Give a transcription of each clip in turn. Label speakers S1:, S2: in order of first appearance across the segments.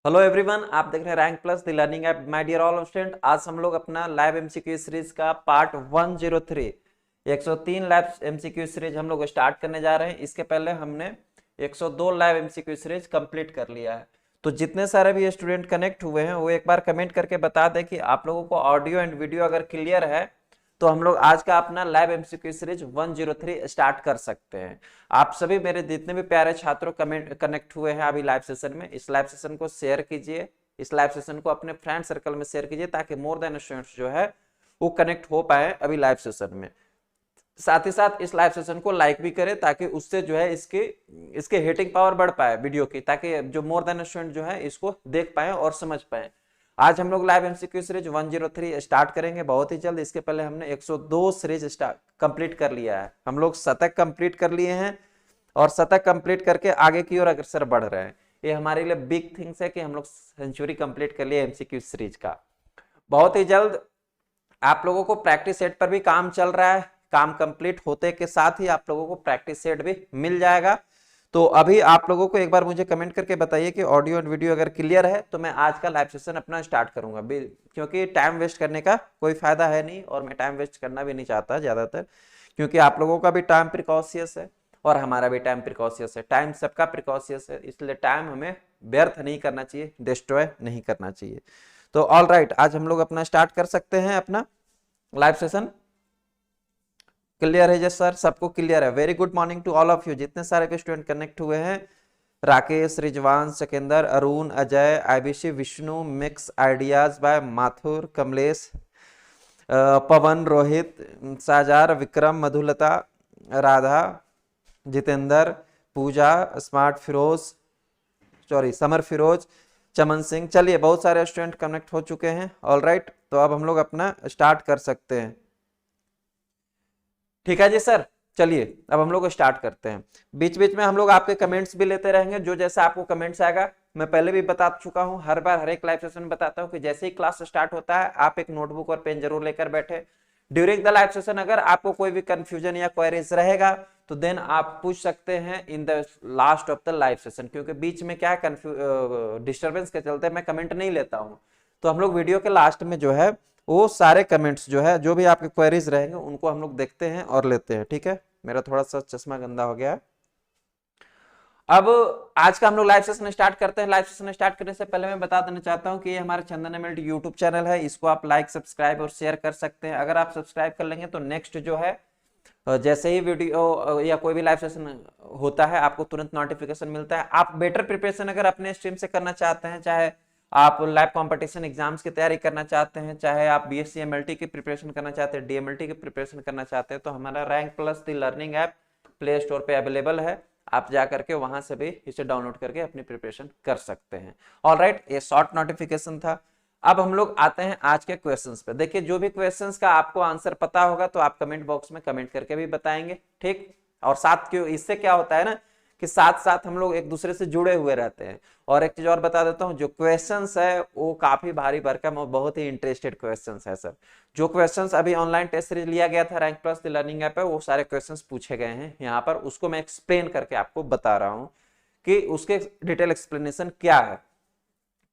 S1: Hello everyone, आप देख रहे हैं Rank Plus the learning app. My dear all student, आज हम लोग अपना लैब एमसीक्यू सीरीज का पार्ट 103 103 लैब एमसीक्यू सीरीज हम लोग स्टार्ट करने जा रहे हैं। इसके पहले हमने 102 लैब एमसीक्यू सीरीज कंप्लीट कर लिया है। तो जितने सारे भी स्टूडेंट कनेक्ट हुए हैं वो एक बार कमेंट करके बता दें कि आप लोगों को ऑडियो एंड वीडियो अगर क्लियर है तो हम लोग आज का अपना लैब एमसीक्यू सीरीज 103 स्टार्ट कर सकते हैं। आप सभी मेरे जितने भी प्यारे छात्रों कनेक्ट हुए हैं अभी लाइव सेशन में, इस लाइव सेशन को शेयर कीजिए, इस लाइव सेशन को अपने फ्रेंड सर्कल में शेयर कीजिए ताकि मोर देन स्टूडेंट्स जो है वो कनेक्ट हो पाए अभी लाइव सेशन में। साथ ही साथ इस लाइव सेशन को लाइक भी करें ताकि उससे जो है इसके हिटिंग पावर बढ़ पाए वीडियो की, ताकि जो मोर देन स्टूडेंट जो है इसको देख पाए और समझ पाए। आज हम लोग लाइव एमसीक्यू सीरीज 103 स्टार्ट करेंगे बहुत ही जल्द। इसके पहले हमने 102 सीरीज कंप्लीट कर लिया है। हम लोग शतक कंप्लीट कर लिए हैं और शतक कंप्लीट करके आगे की ओर अग्रसर बढ़ रहे हैं। ये हमारे लिए बिग थिंग्स है कि हम लोग सेंचुरी कंप्लीट कर लिए एमसीक्यू सीरीज का। बहुत ही जल्द आप लोगों को प्रैक्टिस सेट पर भी काम चल रहा है। काम कंप्लीट होते के साथ ही आप लोगों को प्रैक्टिस सेट भी मिल जाएगा। तो अभी आप लोगों को एक बार मुझे कमेंट करके बताइए कि ऑडियो एंड वीडियो अगर क्लियर है तो मैं आज का लाइव सेशन अपना स्टार्ट करूंगा, क्योंकि टाइम वेस्ट करने का कोई फायदा है नहीं और मैं टाइम वेस्ट करना भी नहीं चाहता ज्यादातर, क्योंकि आप लोगों का भी टाइम प्रिकॉशियस है और हमारा भी टाइम प्रिकॉशियस है। टाइम सबका प्रिकॉशियस है, इसलिए टाइम हमें व्यर्थ नहीं करना चाहिए, डिस्ट्रॉय नहीं करना चाहिए। तो ऑल राइट, आज हम लोग अपना स्टार्ट कर सकते हैं अपना लाइव सेशन। क्लियर है? सर सबको क्लियर है? Very good morning to all of you. जितने सारे भी स्टूडेंट कनेक्ट हुए हैं, Rakesh, Rizwan, Sikandar, Arun, Ajay, IBC, Vishnu, mix ideas by Mathur, Kamlesh, Pawan, Rohit, Sajar, Vikram, Madhulata, Radha, Jitendra, Pooja, smart Firoz, sorry Samar Firoz, Chaman Singh. चलिए, बहुत सारे स्टूडेंट कनेक्ट हो चुके हैं। ऑल राइट, तो अब हम लोग अपना स्टार्ट कर सकते हैं। ठीक है जी सर, चलिए अब हम लोग स्टार्ट करते हैं। बीच बीच में हम लोग आपके कमेंट्स भी लेते रहेंगे, जो जैसा आपको कमेंट्स आएगा। मैं पहले भी बता चुका हूं, हर बार हर एक लाइव सेशन में बताता हूं कि जैसे ही क्लास स्टार्ट होता है आप एक नोटबुक और पेन जरूर लेकर बैठे। ड्यूरिंग द लाइव सेशन अगर आपको कोई भी कंफ्यूजन या क्वेरीज रहेगा तो देन आप पूछ सकते हैं in the last of the live session, क्योंकि बीच में क्या है डिस्टर्बेंस के चलते मैं कमेंट नहीं लेता हूं। तो हम लोग वीडियो के लास्ट में जो है वो सारे कमेंट्स जो है, जो भी आपके क्वेरीज रहेंगे उनको हम लोग देखते हैं और लेते हैं। ठीक है, मेरा थोड़ा सा चश्मा गंदा हो गया है। अब आज का हम लोग लाइव सेशन स्टार्ट करते हैं। लाइव सेशन स्टार्ट करने से पहले मैं बता देना चाहता हूं कि ये हमारे चंदन एमएलटी यूट्यूब चैनल है, इसको आप लाइक, सब्सक्राइब और शेयर कर सकते हैं। अगर आप सब्सक्राइब कर लेंगे तो नेक्स्ट जो है जैसे ही वीडियो या कोई भी लाइव सेशन होता है आपको तुरंत नोटिफिकेशन मिलता है। आप बेटर प्रिपरेशन अगर अपने स्ट्रीम से करना चाहते हैं, चाहे आप लैब कंपटीशन एग्जाम्स की तैयारी करना चाहते हैं, चाहे आप बीएससी एमएलटी की प्रिपरेशन करना चाहते हैं, डीएमएलटी की प्रिपरेशन करना चाहते हैं, तो हमारा rank Plus the learning app play store पे अवेलेबल है। आप जा करके वहां से भी इसे डाउनलोड करके अपनी प्रिपरेशन कर सकते हैं। ऑलराइट, ये शॉर्ट नोटिफिकेशन था। अब हम लोग आते हैं आज के क्वेश्चंस पे। देखिए, जो भी क्वेश्चंस का आपको आंसर पता होगा तो आप कमेंट बॉक्स में कमेंट करके भी बताएंगे, ठीक। और साथ क्यों, इससे क्या होता है ना कि साथ साथ हम लोग एक दूसरे से जुड़े हुए रहते हैं। और एक चीज और बता देता हूँ, जो क्वेश्चंस है वो काफी भारी भरकम और बहुत ही इंटरेस्टेड क्वेश्चंस है सर। जो क्वेश्चंस अभी ऑनलाइन टेस्ट सीरीज लिया गया था rank Plus the learning app पे, वो सारे क्वेश्चंस पूछे गए हैं यहाँ पर। उसको मैं एक्सप्लेन करके आपको बता रहा हूँ कि उसके डिटेल एक्सप्लेनेशन क्या है।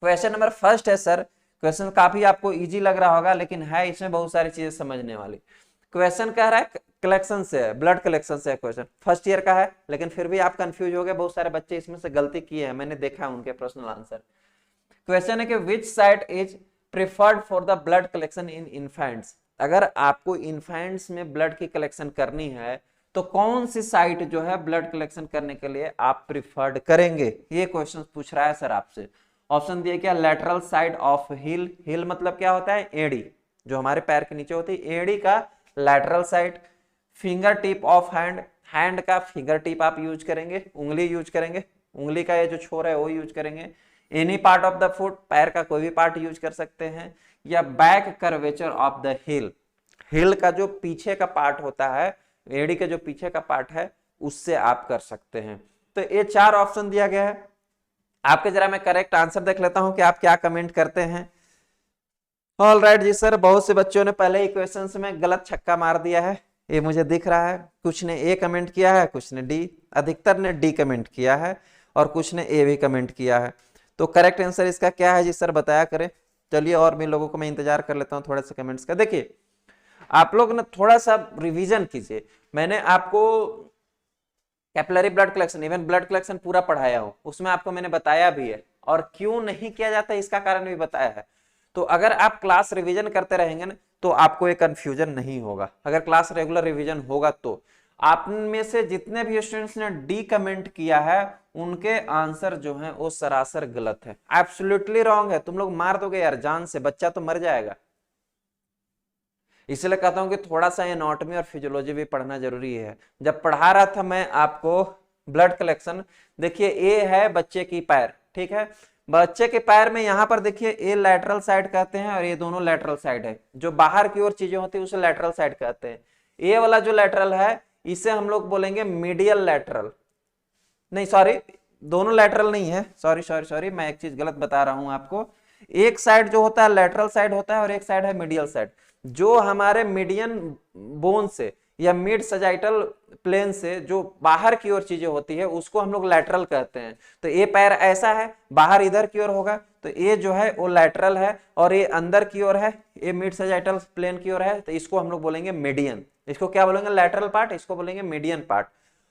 S1: क्वेश्चन नंबर फर्स्ट है सर। क्वेश्चन काफी आपको इजी लग रहा होगा, लेकिन है इसमें बहुत सारी चीजें समझने वाली। क्वेश्चन कह रहा है कलेक्शन से है, ब्लड कलेक्शन से है। क्वेश्चन फर्स्ट ईयर का है, लेकिन फिर भी आप कंफ्यूज हो गए। बहुत सारे बच्चे इसमें से गलती किए हैं, मैंने देखा उनके पर्सनल आंसर। क्वेश्चन है कि विच site is preferred for the blood collection in infants. अगर आपको इन्फेंट्स में ब्लड की कलेक्शन करनी है तो कौन सी साइट जो है ब्लड कलेक्शन करने के लिए आप प्रिफर्ड करेंगे, ये क्वेश्चन पूछ रहा है सर आपसे। ऑप्शन दिए क्या, लेटरल साइड ऑफ हिल। हिल मतलब क्या होता है, एड़ी, जो हमारे पैर के नीचे होती है, एड़ी का lateral side. Finger tip of hand, hand का फिंगर टिप आप यूज करेंगे, उंगली यूज करेंगे, उंगली का ये जो छोर है वो यूज करेंगे। Any part of the foot, पैर का कोई भी पार्ट यूज कर सकते हैं। या back curvature of the hill, hill का जो पीछे का पार्ट होता है, एड़ी का जो पीछे का पार्ट है, उससे आप कर सकते हैं। तो ये चार ऑप्शन दिया गया है आपके। जरा मैं करेक्ट आंसर देख लेता हूं कि आप क्या कमेंट करते हैं। ऑल राइट जी सर, बहुत से बच्चों ने पहले ही क्वेश्चन में गलत छक्का मार दिया है, ये मुझे दिख रहा है। कुछ ने ए कमेंट किया है, कुछ ने डी, अधिकतर ने डी कमेंट किया है और कुछ ने ए भी कमेंट किया है। तो करेक्ट आंसर इसका क्या है जी सर, बताया करें। चलिए और भी लोगों को मैं इंतजार कर लेता हूँ थोड़ा सा कमेंट्स का। देखिए आप लोग ना थोड़ा सा रिवीजन कीजिए, मैंने आपको capillary blood collection, even blood collection पूरा पढ़ाया हो, उसमें आपको मैंने बताया भी है, और क्यों नहीं किया जाता इसका कारण भी बताया है। तो अगर आप क्लास रिवीजन करते रहेंगे ना तो आपको ये कंफ्यूजन नहीं होगा। अगर क्लास रेगुलर रिवीजन होगा तो आप में से जितने भी स्टूडेंट्स ने डी कमेंट किया है उनके आंसर जो है वो सरासर गलत है, एब्सोल्युटली रॉन्ग है। तुम लोग मार दोगे यार जान से, बच्चा तो मर जाएगा। इसलिए कहता हूं कि थोड़ा सा एनाटॉमी और फिजियोलॉजी भी पढ़ना जरूरी है। जब पढ़ा रहा था मैं आपको ब्लड कलेक्शन, देखिए ए है बच्चे की पैर, ठीक है, बच्चे के पैर में यहां पर देखिए ए लैटरल साइड कहते हैं और ये दोनों लैटरल साइड है, जो बाहर की ओर चीजें होती है उसे लैटरल साइड कहते हैं। ए वाला जो लैटरल है इसे हम लोग बोलेंगे मीडियल लैटरल, नहीं सॉरी दोनों लैटरल नहीं है, सॉरी सॉरी सॉरी मैं एक चीज गलत बता रहा हूं आपको। एक साइड जो होता है लैटरल साइड होता है और एक साइड है मीडियल साइड। जो हमारे मीडियन बोन से या मिड सजाइटल प्लेन से जो बाहर की ओर चीजें होती है उसको हम लोग लैटरल कहते हैं। तो ये पैर ऐसा है, बाहर इधर की ओर होगा तो ये जो है वो लैटरल है, और ये अंदर की ओर है, ये मिड सजाइटल प्लेन की ओर है, तो इसको हम लोग बोलेंगे मीडियन। इसको क्या बोलेंगे, लैटरल पार्ट, इसको बोलेंगे मीडियन पार्ट।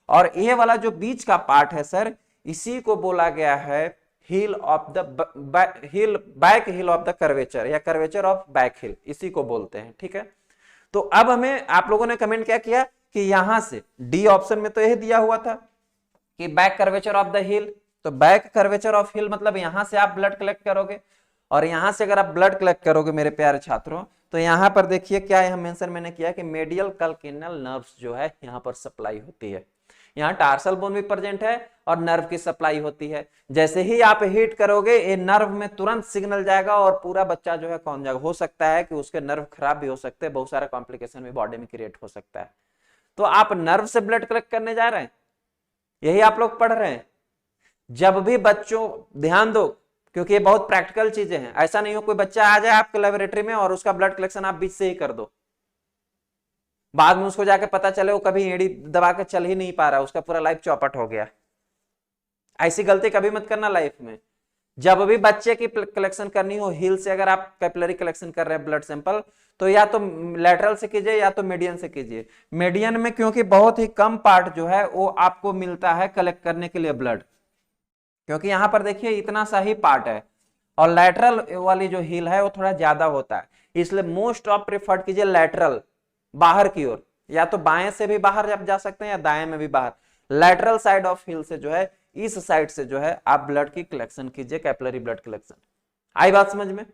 S1: और ये वाला जो बीच का पार्ट है सर, इसी को बोला गया है hill of the hill, back hill of the curvature या कर्वेचर ऑफ बैक हिल, इसी को बोलते हैं, ठीक है। तो अब हमें आप लोगों ने कमेंट क्या किया कि यहां से डी ऑप्शन में तो यही दिया हुआ था कि बैक कर्वेचर ऑफ द हिल, तो बैक कर्वेचर ऑफ हिल मतलब यहां से आप ब्लड कलेक्ट करोगे, और यहां से अगर आप ब्लड कलेक्ट करोगे मेरे प्यारे छात्रों तो यहां पर देखिए क्या यहां मेंशन मैंने किया कि मेडियल कलकिनल नर्व्स जो है यहां पर सप्लाई होती है। यहाँ टार्सल बोन भी प्रेजेंट है और नर्व की सप्लाई होती है। जैसे ही आप हिट करोगे ये नर्व में तुरंत सिग्नल जाएगा और पूरा बच्चा जो है कौन जाएगा, हो सकता है कि उसके नर्व खराब भी हो सकते हैं, बहुत सारा कॉम्प्लिकेशन भी बॉडी में क्रिएट हो सकता है। तो आप नर्व से ब्लड कलेक्ट करने जा रहे हैं, यही आप लोग पढ़ रहे हैं। जब भी बच्चों ध्यान दो क्योंकि ये बहुत प्रैक्टिकल चीजें हैं, ऐसा नहीं हो कोई बच्चा आ जाए आपके लेबोरेटरी में और उसका ब्लड कलेक्शन आप बीच से ही कर दो, बाद में उसको जाके पता चले वो कभी एड़ी दबा के चल ही नहीं पा रहा, उसका पूरा लाइफ चौपट हो गया। ऐसी गलती कभी मत करना लाइफ में। जब भी बच्चे की कलेक्शन करनी हो हिल से, अगर आप कैपिलरी कलेक्शन कर रहे हैं ब्लड सैंपल, तो या तो लैटरल से कीजिए या तो मीडियन से कीजिए। मीडियन में क्योंकि बहुत ही कम पार्ट जो है वो आपको मिलता है कलेक्ट करने के लिए ब्लड, क्योंकि यहां पर देखिए इतना सा ही पार्ट है, और लैटरल वाली जो हिल है वो थोड़ा ज्यादा होता है, इसलिए मोस्ट ऑफ प्रेफर्ड कीजिए लैटरल, बाहर की ओर, या तो बाएं से भी बाहर आप जा सकते हैं या दाएं में भी बाहर। लैटरल साइड ऑफ हिल से जो है, इस साइड से जो है आप ब्लड की कलेक्शन कीजिए, कैपिलरी ब्लड कलेक्शन। आई बात समझ में?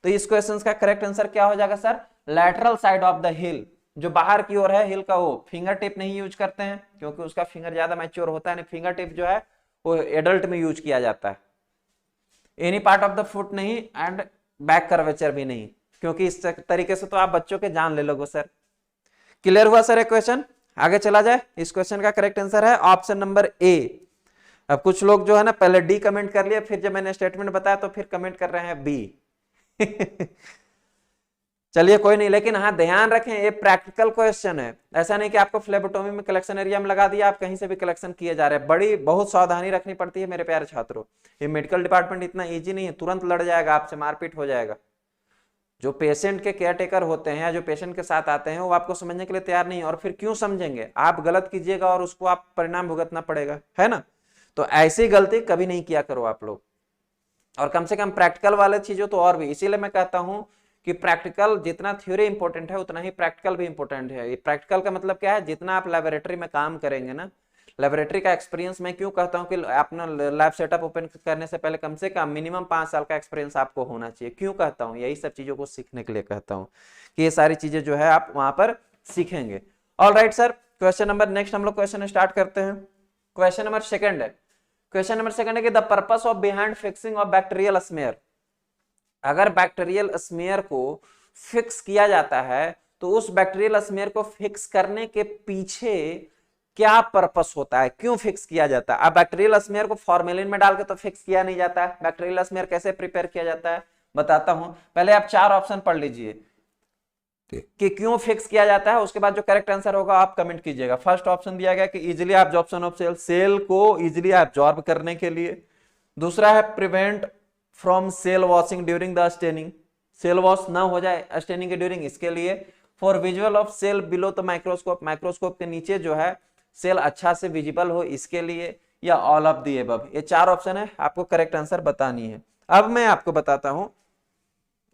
S1: तो इस क्वेश्चन का करेक्ट आंसर क्या हो जाएगा sir, lateral side of the हिल, जो बाहर की ओर है हिल का। वो फिंगर टिप नहीं यूज करते हैं क्योंकि उसका फिंगर ज्यादा मैच्योर होता है, फिंगर टिप जो है वो एडल्ट में यूज किया जाता है। Any part of the foot नहीं, एंड बैक कर्वेचर भी नहीं, क्योंकि इस तरीके से तो आप बच्चों के जान ले लोगे सर। क्लियर हुआ सर? एक क्वेश्चन आगे चला जाए। इस क्वेश्चन का करेक्ट आंसर है ऑप्शन नंबर ए। अब कुछ लोग जो है ना पहले डी कमेंट कर लिए, फिर जब मैंने स्टेटमेंट बताया तो फिर कमेंट कर रहे हैं बी। चलिए कोई नहीं, लेकिन हाँ ध्यान रखें ये प्रैक्टिकल क्वेश्चन है, ऐसा नहीं कि आपको फ्लेबोटोमी में कलेक्शन एरिया में लगा दिया आप कहीं से भी कलेक्शन किए जा रहे हैं। बड़ी बहुत सावधानी रखनी पड़ती है मेरे प्यारे छात्रों। ये मेडिकल डिपार्टमेंट इतना इजी नहीं है, तुरंत लड़ जाएगा आपसे, मारपीट हो जाएगा। जो पेशेंट के केयर टेकर होते हैं या जो पेशेंट के साथ आते हैं वो आपको समझने के लिए तैयार नहीं, और फिर क्यों समझेंगे, आप गलत कीजिएगा और उसको आप परिणाम भुगतना पड़ेगा, है ना। तो ऐसी गलती कभी नहीं किया करो आप लोग, और कम से कम प्रैक्टिकल वाले चीजों तो और भी। इसीलिए मैं कहता हूं कि प्रैक्टिकल जितना थ्योरी इंपॉर्टेंट है उतना ही प्रैक्टिकल भी इंपॉर्टेंट है। प्रैक्टिकल का मतलब क्या है, जितना आप लेबोरेटरी में काम करेंगे ना, लेबोरेटरी का एक्सपीरियंस मैं क्यों कहता हूं कि अपना लैब सेटअप ओपन करने से पहले कम से कम मिनिमम 5 साल का एक्सपीरियंस आपको होना चाहिए। क्यों कहता हूं, यही सब चीजों को सीखने के लिए कहता हूं कि ये सारी चीजें जो है आप वहां पर सीखेंगे। All right sir, question number next हम लोग क्वेश्चन स्टार्ट करते हैं। क्वेश्चन नंबर सेकंड है, क्वेश्चन नंबर सेकंड है कि the purpose of behind fixing of bacterial smear. अगर बैक्टीरियल स्मेयर को फिक्स किया जाता है तो उस बैक्टीरियल स्मेयर को फिक्स करने के पीछे क्या पर्पस होता है, क्यों फिक्स किया जाता है। अब बैक्टीरियल स्मेयर को फॉर्मेलिन में डाल के तो फिक्स किया नहीं जाता है। बैक्टीरियल स्मेयर कैसे प्रिपेयर किया जाता है बताता हूं, पहले आप 4 ऑप्शन पढ़ लीजिए कि क्यों फिक्स किया जाता है, उसके बाद जो करेक्ट आंसर होगा आप कमेंट कीजिएगा। फर्स्ट ऑप्शन दिया गया कि easily absorption of cell, cell को इजिली एब्जॉर्ब करने के लिए। दूसरा है prevent from cell washing during the staining, cell wash ना हो जाए स्टेनिंग के ड्यूरिंग, इसके लिए। For visual of cell below the microscope, microscope के नीचे जो है सेल अच्छा से विजिबल हो, इसके लिए। या ऑल ऑफ दी अबव, ये 4 ऑप्शन है, आपको करेक्ट आंसर बतानी है। अब मैं आपको बताता हूं,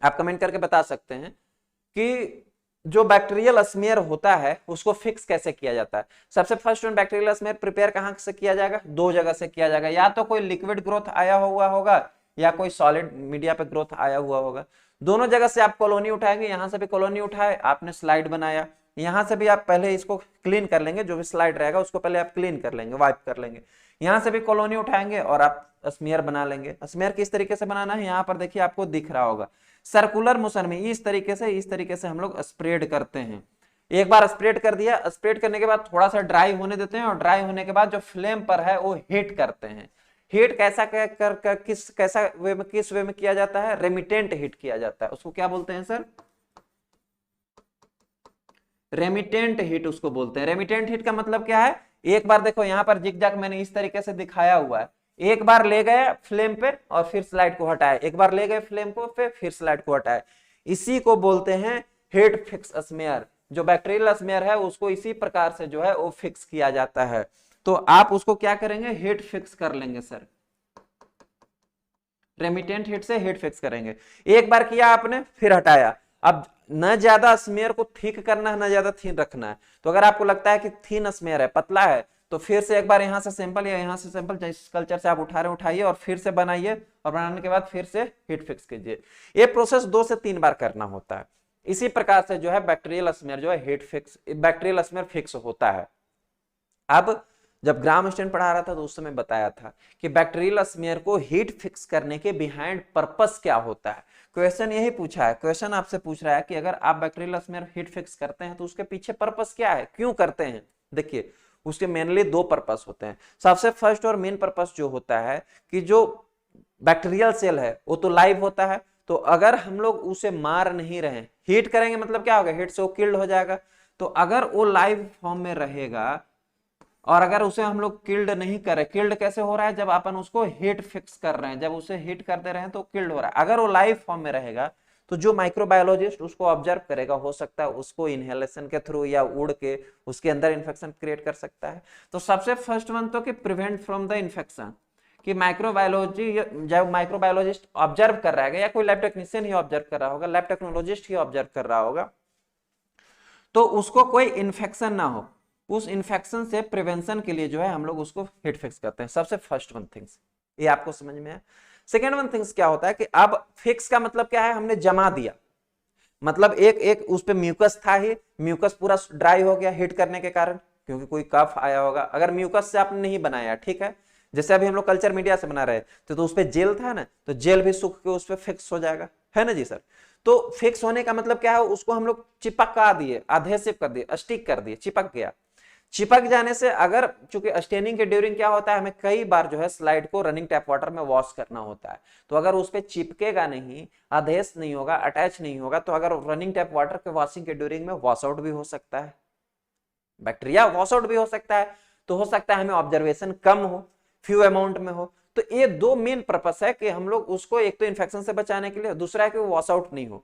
S1: आप कमेंट करके बता सकते हैं कि जो बैक्टीरियल स्मीयर होता है उसको फिक्स कैसे किया जाता है। सबसे first one bacterial smear prepare कहां से किया जाएगा, 2 जगह से किया जाएगा, या तो कोई लिक्विड ग्रोथ आया हुआ होगा या कोई सॉलिड मीडिया पे ग्रोथ आया हुआ होगा। दोनों जगह से आप कॉलोनी उठाएंगे, यहां से भी कॉलोनी उठाए, आपने स्लाइड बनाया, यहां से भी आप पहले इसको क्लीन कर लेंगे, जो भी स्लाइड रहेगा उसको पहले आप क्लीन कर लेंगे, वाइप कर लेंगे, यहां से भी कॉलोनी उठाएंगे और आप स्मीयर बना लेंगे। स्मीयर किस तरीके से बनाना है, यहाँ पर देखिए आपको दिख रहा होगा, सर्कुलर मोशन में इस तरीके से हम लोग स्प्रेड करते हैं। एक बार स्प्रेड कर दिया, स्प्रेड करने के बाद थोड़ा सा ड्राई होने देते हैं, और ड्राई होने के बाद जो फ्लेम पर है वो हीट करते हैं। हीट कैसा किस वे में किया जाता है, रेमिटेंट हीट किया जाता है, उसको क्या बोलते हैं सर, रेमिटेंट हीट उसको बोलते हैं। रेमिटेंट हीट का मतलब क्या है, एक बार देखो यहाँ पर जिगजैग मैंने इस तरीके से दिखाया हुआ है, एक बार ले गए फ्लेम पे और फिर स्लाइड को हटाए, एक बार ले गए फ्लेम को पे फिर स्लाइड को हटाए, इसी को बोलते हैं हीट फिक्स स्मीयर। जो बैक्टीरियल स्मीयर है उसको इसी प्रकार से जो है वो फिक्स किया जाता है। तो आप उसको क्या करेंगे, हीट फिक्स कर लेंगे सर, रेमिटेंट हीट से हीट फिक्स करेंगे। एक बार किया आपने फिर हटाया, अब न ज्यादा स्मीयर को थिक करना है न ज्यादा थिन रखना है। तो अगर आपको लगता है कि थिन स्मीयर है, पतला है, तो फिर से एक बार यहां से सैंपल या यहां से सैंपल जिस कल्चर से आप उठा रहे उठाइए और फिर से बनाइए, और बनाने के बाद फिर से हीट फिक्स कीजिए। ये प्रोसेस 2 से 3 बार करना होता है। इसी प्रकार से जो है बैक्टीरियल स्मीयर जो है heat fix, bacterial smear fix होता है। अब जब ग्राम स्टेन पढ़ा रहा था तो उस समय बताया था कि बैक्टीरियल स्मीयर को हीट फिक्स करने के बिहाइंड पर्पस क्या होता है। क्वेश्चन यही पूछा है, क्वेश्चन आपसे पूछ रहा है कि अगर आप बैक्टीरियल स्मीयर हीट फिक्स करते हैं तो उसके पीछे पर्पस क्या है, क्यों करते हैं। देखिए उसके मेनली 2 पर्पस होते हैं। सबसे फर्स्ट और मेन पर्पस जो होता है कि जो बैक्टीरियल सेल है वो तो लाइव होता है, तो अगर हम लोग उसे मार नहीं रहे, हीट करेंगे मतलब क्या होगा, हीट से वो किल्ड हो जाएगा। तो अगर वो लाइव फॉर्म में रहेगा और अगर उसे हम लोग किल्ड नहीं करें, किल्ड कैसे हो रहा है, जब अपन उसको हीट फिक्स कर रहे हैं, जब उसे हीट कर दे रहे हैं तो किल्ड हो रहा है। अगर वो लाइव फॉर्म में रहेगा तो जो माइक्रोबायोलॉजिस्ट उसको ऑब्जर्व करेगा, हो सकता है उसको इनहेलेशन के थ्रू या उड़ के उसके अंदर इन्फेक्शन क्रिएट कर सकता है। तो सबसे फर्स्ट वन तो कि प्रिवेंट फ्रॉम द इन्फेक्शन, कि माइक्रोबायोलॉजी जब माइक्रोबायोलॉजिस्ट ऑब्जर्व कर रहा है या कोई लैब टेक्नीशियन ही ऑब्जर्व कर रहा होगा, लैब टेक्नोलॉजिस्ट ही ऑब्जर्व कर रहा होगा, तो उसको कोई इन्फेक्शन ना हो, उस इन्फेक्शन से प्रिवेंशन के लिए जो है हम लोग उसको हीट फिक्स करते हैं। सबसे फर्स्ट वन थिंग्स ये आपको समझ में है। सेकेंड वन थिंग्स क्या होता है कि अब फिक्स का मतलब क्या है, हमने जमा दिया, मतलब एक उस पे म्यूकस था ही, म्यूकस पूरा ड्राई हो गया हीट करने के कारण, क्योंकि कोई कफ आया होगा। अगर म्यूकस से आपने नहीं बनाया, ठीक है, जैसे अभी हम लोग कल्चर मीडिया से बना रहे थे तो उस पे जेल था ना, तो जेल भी सूख के उस पे फिक्स हो जाएगा, है ना जी सर। तो फिक्स होने का मतलब क्या है, उसको हम लोग चिपका दिए, अधेसिव कर दिए, स्टिक कर दिए, चिपक गया। चिपक जाने से अगर, चूंकि स्टेनिंग के ड्यूरिंग क्या होता है, हमें कई बार जो है स्लाइड को रनिंग टैप वाटर में वॉश करना होता है, तो अगर उस पे चिपकेगा नहीं, अधेस नहीं होगा, अटैच नहीं होगा, तो अगर रनिंग टैप वाटर के वॉशिंग के ड्यूरिंग में वॉश आउट भी हो सकता है, बैक्टीरिया वॉश आउट भी हो सकता है। तो हो सकता है हमें ऑब्जर्वेशन कम हो, फ्यू अमाउंट में हो। तो ये 2 मेन पर्पस है कि हम लोग उसको, एक तो इन्फेक्शन से बचाने के लिए, दूसरा है कि वो वॉश आउट नहीं हो,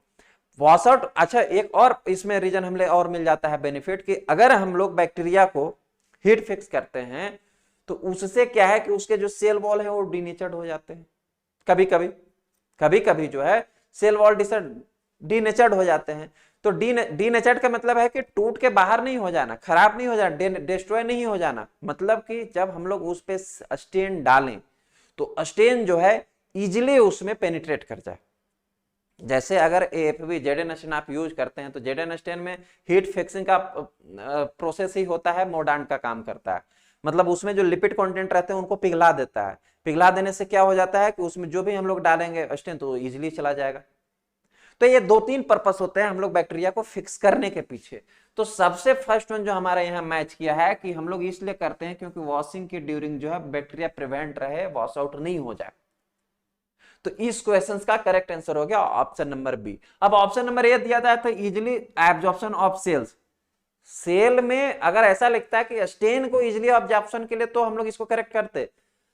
S1: वॉश आउट। अच्छा एक और इसमें रीजन हमें और मिल जाता है बेनिफिट, कि अगर हम लोग बैक्टीरिया को हीट फिक्स करते हैं तो उससे क्या है कि उसके जो सेल वॉल है वो डीनेचर्ड हो जाते हैं, कभी कभी जो है सेल वॉल डीनेचर्ड हो जाते हैं। तो डीनेचर्ड का मतलब है कि टूट के बाहर नहीं हो जाना, खराब नहीं हो जाना, डिस्ट्रॉय नहीं हो जाना, मतलब कि जब हम लोग उस पे स्टेन डालें तो स्टेन जो है इजिली उसमें पेनिट्रेट कर जाए। जैसे अगर AFB जेडन स्टेन आप यूज करते हैं तो जेडन स्टेन में हीट फिक्सिंग का प्रोसेस ही होता है, मोर्डांट का काम करता है, मतलब उसमें जो लिपिड कंटेंट रहते हैं उनको पिघला देता है। पिघला देने से क्या हो जाता है कि उसमें जो भी हम लोग डालेंगे स्टेन तो इजिली चला जाएगा। तो ये 2-3 पर्पस होते हैं हम लोग बैक्टीरिया को फिक्स करने के पीछे। तो सबसे फर्स्ट वन जो हमारे यहाँ मैच किया है कि हम लोग इसलिए करते हैं क्योंकि वॉशिंग के ड्यूरिंग जो है बैक्टीरिया प्रिवेंट रहे, वॉश आउट नहीं हो जाए। तो इस क्वेश्चन का करेक्ट आंसर हो गया ऑप्शन नंबर बी। अब ऑप्शन नंबर ए दिया था, तो easily absorption of cells, cell में अगर ऐसा लिखता है कि स्टेन को इजिली ऑब्जॉर्प्शन के लिए, तो हम लोग इसको करेक्ट करते,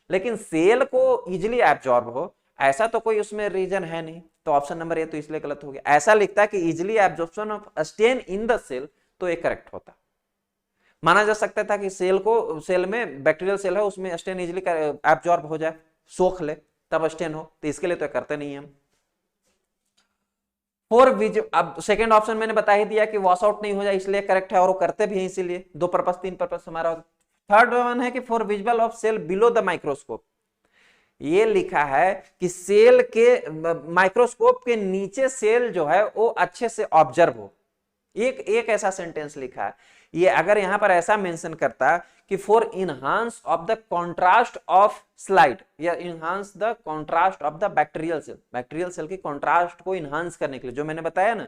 S1: लेकिन सेल को इजिली एब्जॉर्ब हो ऐसा तो कोई उसमें रीजन है नहीं, तो ऑप्शन नंबर ए तो इसलिए गलत हो गया। ऐसा लिखता है कि easily absorption of stain in the cell, तो ये करेक्ट होता। माना जा सकता था कि सेल में बैक्टीरियल सेल है उसमें स्टेन इजिली एब्जॉर्ब हो जाए, सोख ले तब स्टेन हो, तो इसके लिए तो करते नहीं हम। अब सेकंड ऑप्शन मैंने बता ही दिया कि वॉश आउट नहीं हो जाए इसलिए करेक्ट है, और वो करते भी हैं इसीलिए, 2 पर्पस 3 पर्पस हमारा। थर्ड वन है कि for visible of cell below the microscope, ये लिखा है कि सेल के माइक्रोस्कोप के नीचे सेल जो है वो अच्छे से ऑब्जर्व हो। एक ऐसा सेंटेंस लिखा है, ये अगर यहां पर ऐसा मेंशन करता कि for enhance of the contrast of slide या enhance the contrast of the bacterial cell की कॉन्ट्रास्ट को इनहांस करने के लिए, जो मैंने बताया ना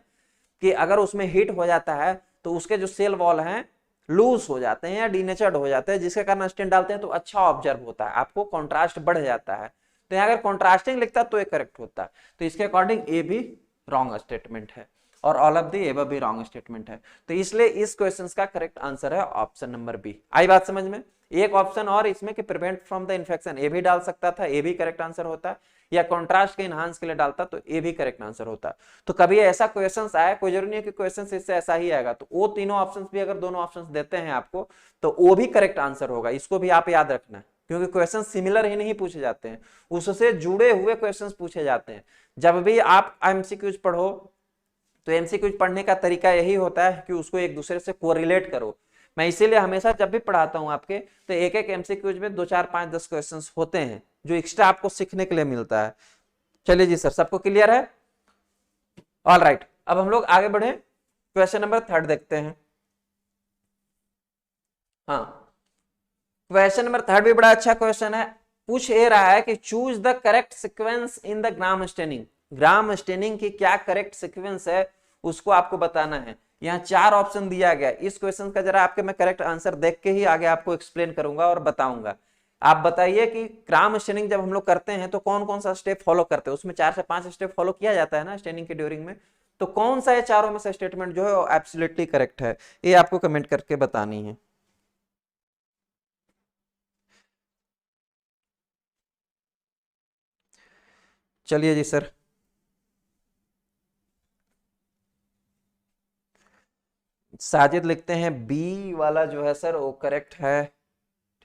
S1: कि अगर उसमें हीट हो जाता है तो उसके जो सेल वॉल हैं लूज हो जाते हैं या डीनेचर्ड हो जाते हैं, जिसके कारण स्टेन डालते हैं तो अच्छा ऑब्जर्व होता है, आपको कॉन्ट्रास्ट बढ़ जाता है। तो यहाँ अगर कॉन्ट्रास्टिंग लिखता तो ये करेक्ट होता, तो इसके अकॉर्डिंग ए भी रॉन्ग स्टेटमेंट है और ऑल ऑफ द एबव भी रॉन्ग स्टेटमेंट है। तो इसलिए इस क्वेश्चन का करेक्ट आंसर है ऑप्शन नंबर बी। आई बात समझ में? एक ऑप्शन और इसमें कि प्रिवेंट फ्रॉम द इन्फेक्शन, ए भी डाल सकता था, ए भी करेक्ट आंसर होता, या कॉन्ट्रास्ट के इनहांस के लिए डालता तो ए भी करेक्ट आंसर होता। तो कभी ऐसा क्वेश्चन आया, कोई जरूरी नहीं है कि क्वेश्चन इससे ऐसा ही आएगा, तो वो तीनों ऑप्शन भी अगर दोनों ऑप्शन देते हैं आपको तो वो भी करेक्ट आंसर होगा, इसको भी आप याद रखना, क्योंकि क्वेश्चन सिमिलर ही नहीं पूछे जाते हैं, उससे जुड़े हुए क्वेश्चन पूछे जाते हैं। जब भी आप एमसीक्यूज पढ़ो तो एमसीक्यूज पढ़ने का तरीका यही होता है कि उसको एक दूसरे से कोरिलेट करो। मैं इसीलिए हमेशा जब भी पढ़ाता हूं आपके तो एक एक एमसीक्यूज में 2 4 5 10 क्वेश्चंस होते हैं जो एक्स्ट्रा आपको सीखने के लिए मिलता है। चलिए जी सर, सबको क्लियर है? ऑल राइट, अब हम लोग आगे बढ़े, क्वेश्चन नंबर 3 देखते हैं। हाँ, क्वेश्चन नंबर 3 भी बड़ा अच्छा क्वेश्चन है। पूछ ये रहा है कि choose the correct sequence in the Gram staining, gram staining की क्या करेक्ट सीक्वेंस है उसको आपको बताना है। यहाँ 4 ऑप्शन दिया गया, इस क्वेश्चन का जरा आपके मैं करेक्ट आंसर देख के ही आगे आपको एक्सप्लेन करूंगा और बताऊंगा। आप बताइए कि ग्राम स्टेनिंग जब हम लोग करते हैं तो कौन कौन सा स्टेप फॉलो करते हैं, उसमें 4 से 5 स्टेप फॉलो किया जाता है ना स्टेनिंग के ड्यूरिंग में, तो कौन सा ये चारों में से स्टेटमेंट जो है एब्सोल्युटली करेक्ट है, ये आपको कमेंट करके बतानी है। चलिए जी सर, साजिद लिखते हैं बी वाला जो है सर वो करेक्ट है,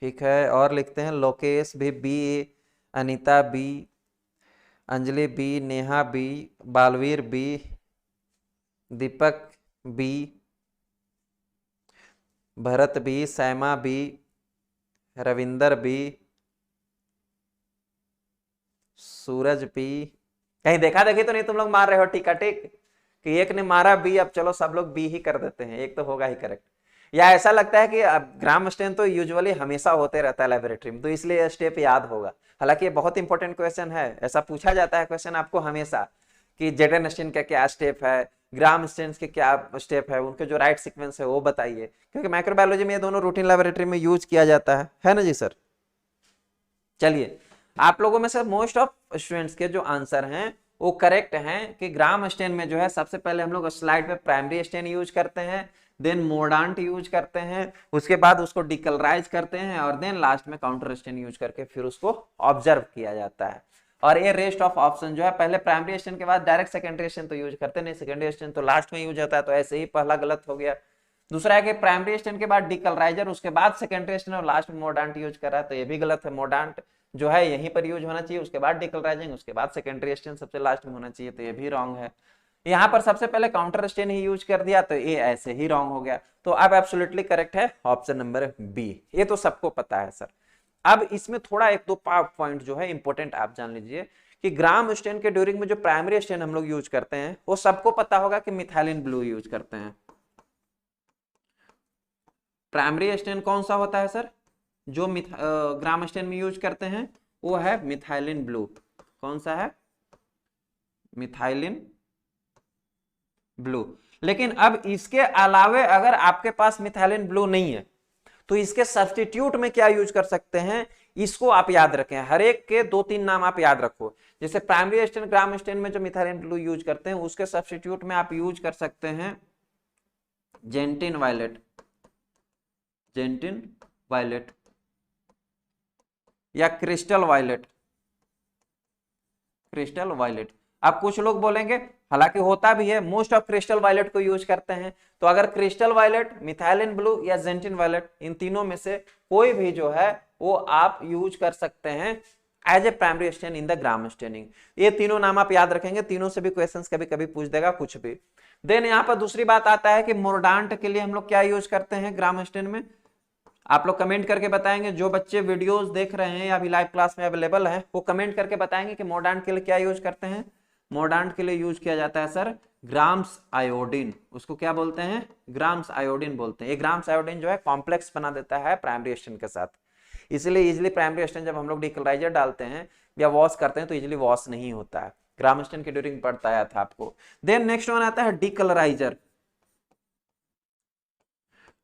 S1: ठीक है। और लिखते हैं लोकेश भी B, Anita B, Anjali B, Neha B, Balveer B, Deepak B, Bharat B, Saima B, Ravinder B, Suraj B. कहीं देखा देखी तो नहीं तुम लोग मार रहे हो टीका टिक कि एक ने मारा बी, अब चलो सब लोग बी ही कर देते हैं, एक तो होगा ही करेक्ट। या ऐसा लगता है कि ग्राम स्टेन तो यूजुअली हमेशा होते रहता है लेबोरेटरी में, तो इसलिए स्टेप याद होगा। हालांकि ये बहुत इंपॉर्टेंट क्वेश्चन है, ऐसा पूछा जाता है क्वेश्चन आपको हमेशा कि जेडन स्टेन का क्या स्टेप है, ग्राम स्टेन के क्या स्टेप है, उनके जो राइट सीक्वेंस है वो बताइए, क्योंकि माइक्रोबायोलॉजी में ये दोनों रूटीन लेबोरेटरी में यूज किया जाता है ना जी सर। चलिए, आप लोगों में से मोस्ट ऑफ स्टूडेंट्स के जो आंसर हैं वो करेक्ट हैं कि ग्राम स्टेन में जो है सबसे पहले हम लोग स्लाइड पे प्राइमरी स्टेन यूज करते हैं, देन मोर्डांट यूज करते हैं, उसके बाद उसको डिकलराइज करते हैं, और देन लास्ट में काउंटर स्टेन यूज करके फिर उसको ऑब्जर्व किया जाता है। और ये रेस्ट ऑफ ऑप्शन जो है पहले प्राइमरी स्टेन के बाद डायरेक्ट सेकेंडरी स्टेन तो यूज करते नहीं, सेकेंडरी स्टेन तो लास्ट में यूज होता है, तो ऐसे ही पहला गलत हो गया। दूसरा है कि प्राइमरी स्टेन के बाद डिकलराइजर, उसके बाद सेकेंडरी स्टेन और लास्ट में मोर्डांट यूज कर रहा है, तो ये भी गलत है। मोर्डांट जो है यहीं पर यूज होना चाहिए, उसके बाद डिकलराइजिंग, उसके बाद सेकेंडरी स्टेन सबसे लास्ट में होना चाहिए, तो ये भी रॉन्ग है। यहाँ पर सबसे पहले काउंटर स्टेन ही यूज कर दिया तो ये ऐसे ही रॉन्ग हो गया। तो अब एब्सोल्युटली करेक्ट है ऑप्शन नंबर बी, ये तो सबको पता है सर। अब इसमें थोड़ा 1 2 पॉइंट जो है इंपॉर्टेंट आप जान लीजिए कि ग्राम स्टेन के ड्यूरिंग में जो प्राइमरी स्टेन हम लोग यूज करते हैं वो सबको पता होगा कि मिथाइलिन ब्लू यूज करते हैं। प्राइमरी स्टेन कौन सा होता है सर जो ग्राम स्टेन में यूज करते हैं, वो है मिथाइलिन ब्लू। कौन सा है? Methylene blue. लेकिन अब इसके अलावे अगर आपके पास मिथाइलिन ब्लू नहीं है तो इसके सब्स्टिट्यूट में क्या यूज कर सकते हैं, इसको आप याद रखें। हर एक के 2 3 नाम आप याद रखो। जैसे प्राइमरी स्टेन ग्राम स्टेन में जो मिथाइलिन ब्लू यूज करते हैं उसके सब्स्टिट्यूट में आप यूज कर सकते हैं जेंटिन वायलेट, जेंटिन वायलेट, या क्रिस्टल वायलेट, क्रिस्टल वायलेट। अब कुछ लोग बोलेंगे, हालांकि होता भी है, मोस्ट ऑफ क्रिस्टल वायलेट को यूज करते हैं। तो अगर क्रिस्टल वायलेट, मिथाइलिन ब्लू या जेंटिन वायलेट, इन तीनों में से कोई भी जो है वो आप यूज कर सकते हैं as a primary stain in the Gram staining. ये तीनों नाम आप याद रखेंगे, तीनों से भी क्वेश्चंस कभी कभी पूछ देगा कुछ भी। देन यहाँ पर दूसरी बात आता है कि मोर्डांट के लिए हम लोग क्या यूज करते हैं ग्राम स्टेन में। आप लोग कमेंट करके बताएंगे, जो बच्चे वीडियोस देख रहे हैं या अभी लाइव क्लास में अवेलेबल हैं वो कमेंट करके बताएंगे कि मोर्डांट के लिए क्या यूज करते हैं। मोर्डांट के लिए यूज किया जाता है सर ग्राम्स आयोडीन। उसको क्या बोलते हैं? ग्राम्स आयोडीन बोलते हैं। ये ग्राम्स आयोडीन जो है कॉम्प्लेक्स बना देता है प्राइमरी स्टेन के साथ, इसलिए इजिली प्राइमरी स्टेन जब हम लोग डिकलराइजर डालते हैं या वॉश करते हैं तो इजिली वॉश नहीं होता है। ग्राम स्टेन के ड्यूरिंग पढ़ता आया था आपको। देन नेक्स्ट वन आता है डिकलराइजर।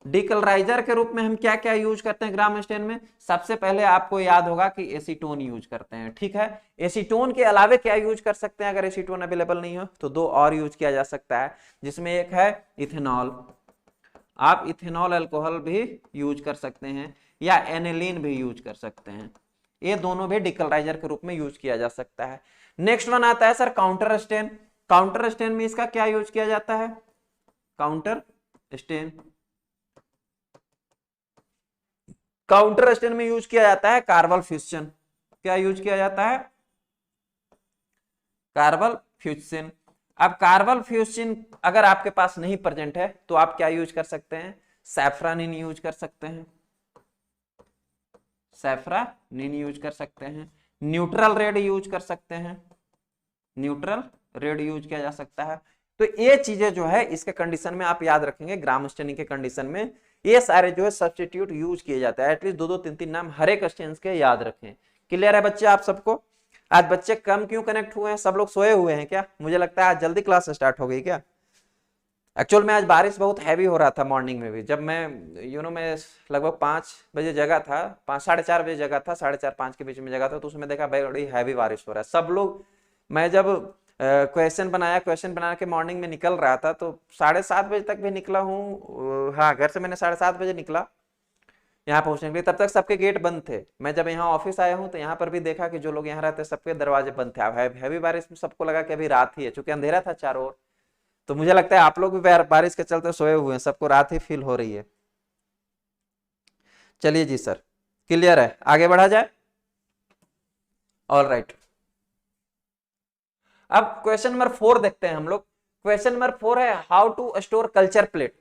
S1: डिकलराइजर के रूप में हम क्या क्या यूज करते हैं ग्राम स्टेन में? सबसे पहले आपको याद होगा कि एसीटोन यूज करते हैं, ठीक है। एसीटोन के अलावे क्या यूज कर सकते हैं? अगर एसीटोन अवेलेबल नहीं हो तो दो और यूज किया जा सकता है, जिसमें एक है इथेनॉल। आप इथेनॉल अल्कोहल भी यूज कर सकते हैं या एनिलीन भी यूज कर सकते हैं। ये दोनों भी डिकलराइजर के रूप में यूज किया जा सकता है। नेक्स्ट वन आता है sir counter stand. Counter stand में इसका क्या यूज किया जाता है? काउंटर स्टेन, काउंटर स्टेन में यूज किया जाता है कार्बल फ्यूजन। क्या यूज किया जाता है? Carpal fusion. अब कार्बल फ्यूजन अगर आपके पास नहीं प्रेजेंट है तो आप क्या यूज कर सकते हैं? सैफ्रानिन यूज कर सकते हैं, सैफ्रानिन यूज कर सकते हैं। न्यूट्रल रेड यूज कर सकते हैं, न्यूट्रल रेड यूज किया जा सकता है। तो ये चीजें जो है इसके कंडीशन में आप याद रखेंगे, ग्राम स्टेनिंग के कंडीशन में ये सारे जो है सब्स्टिट्यूट यूज किए जाते हैं। एटलीस्ट दो दो तीन तीन नाम हर एक स्टेन्स के याद रखें। क्लियर है बच्चे आप सबको? आज बच्चे कम क्यों कनेक्ट हुए हैं? सब लोग सोए हुए हैं क्या? मुझे लगता है आज जल्दी क्लास स्टार्ट हो गई क्या? एक्चुअल में आज बारिश बहुत हैवी हो रहा था मॉर्निंग में भी। जब मैं मैं लगभग 5 बजे जगा था, 4:30 बजे जगा था, 4:30-5 के बीच में जगा था, तो उसमें देखा बड़ी हैवी बारिश हो रहा है। सब लोग, मैं जब क्वेश्चन बना के मॉर्निंग में निकल रहा था तो 7:30 बजे तक भी निकला हूँ। हाँ, घर से मैंने 7:30 बजे निकला यहाँ पहुंचने के लिए। तब तक सबके गेट बंद थे। मैं जब यहाँ ऑफिस आया हूँ तो यहाँ पर भी देखा कि जो लोग यहाँ रहते सबके दरवाजे बंद थे। हैवी बारिश में सबको लगा कि अभी रात ही है, चूंकि अंधेरा था चारों ओर। तो मुझे लगता है आप लोग भी बारिश के चलते सोए हुए हैं, सबको रात ही फील हो रही है। चलिए जी सर, क्लियर है, आगे बढ़ा जाए। ऑल राइट, अब क्वेश्चन नंबर 4 देखते हैं हम लोग। क्वेश्चन नंबर 4 है how to store culture plate.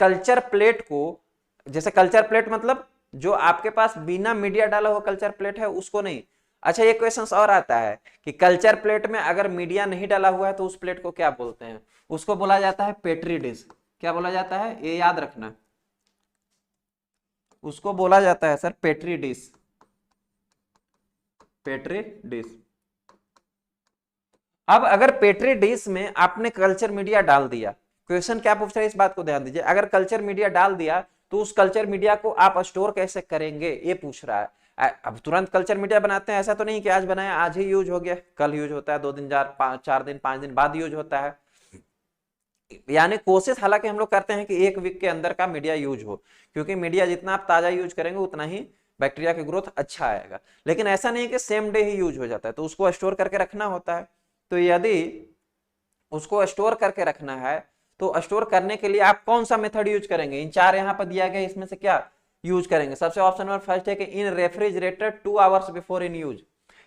S1: Culture plate को, जैसे कल्चर प्लेट मतलब जो आपके पास बिना मीडिया डाला हुआ कल्चर प्लेट है उसको नहीं। अच्छा, ये क्वेश्चन और आता है कि कल्चर प्लेट में अगर मीडिया नहीं डाला हुआ है तो उस प्लेट को क्या बोलते हैं? उसको बोला जाता है पेट्री डिश। क्या बोला जाता है? ये याद रखना, उसको बोला जाता है sir petri dish, petri dish. अब अगर पेट्री डिश में आपने कल्चर मीडिया डाल दिया, क्वेश्चन क्या पूछ रहा है इस बात को ध्यान दीजिए। अगर कल्चर मीडिया डाल दिया तो उस कल्चर मीडिया को आप स्टोर कैसे करेंगे ये पूछ रहा है। अब तुरंत कल्चर मीडिया बनाते हैं, ऐसा तो नहीं कि आज बनाया आज ही यूज हो गया, कल यूज होता है, 2 दिन 4 दिन 5 दिन बाद यूज होता है। यानी कोशिश हालांकि हम लोग करते हैं कि 1 वीक के अंदर का मीडिया यूज हो, क्योंकि मीडिया जितना आप ताजा यूज करेंगे उतना ही बैक्टीरिया की ग्रोथ अच्छा आएगा। लेकिन ऐसा नहीं कि सेम डे ही यूज हो जाता है, तो उसको स्टोर करके रखना होता है। तो यदि उसको स्टोर करके रखना है तो स्टोर करने के लिए आप कौन सा मेथड यूज करेंगे? इन 4 यहाँ पर दिया गया, इसमें से क्या यूज करेंगे? सबसे ऑप्शन नंबर फर्स्ट है कि इन refrigerator 2 hours before in use.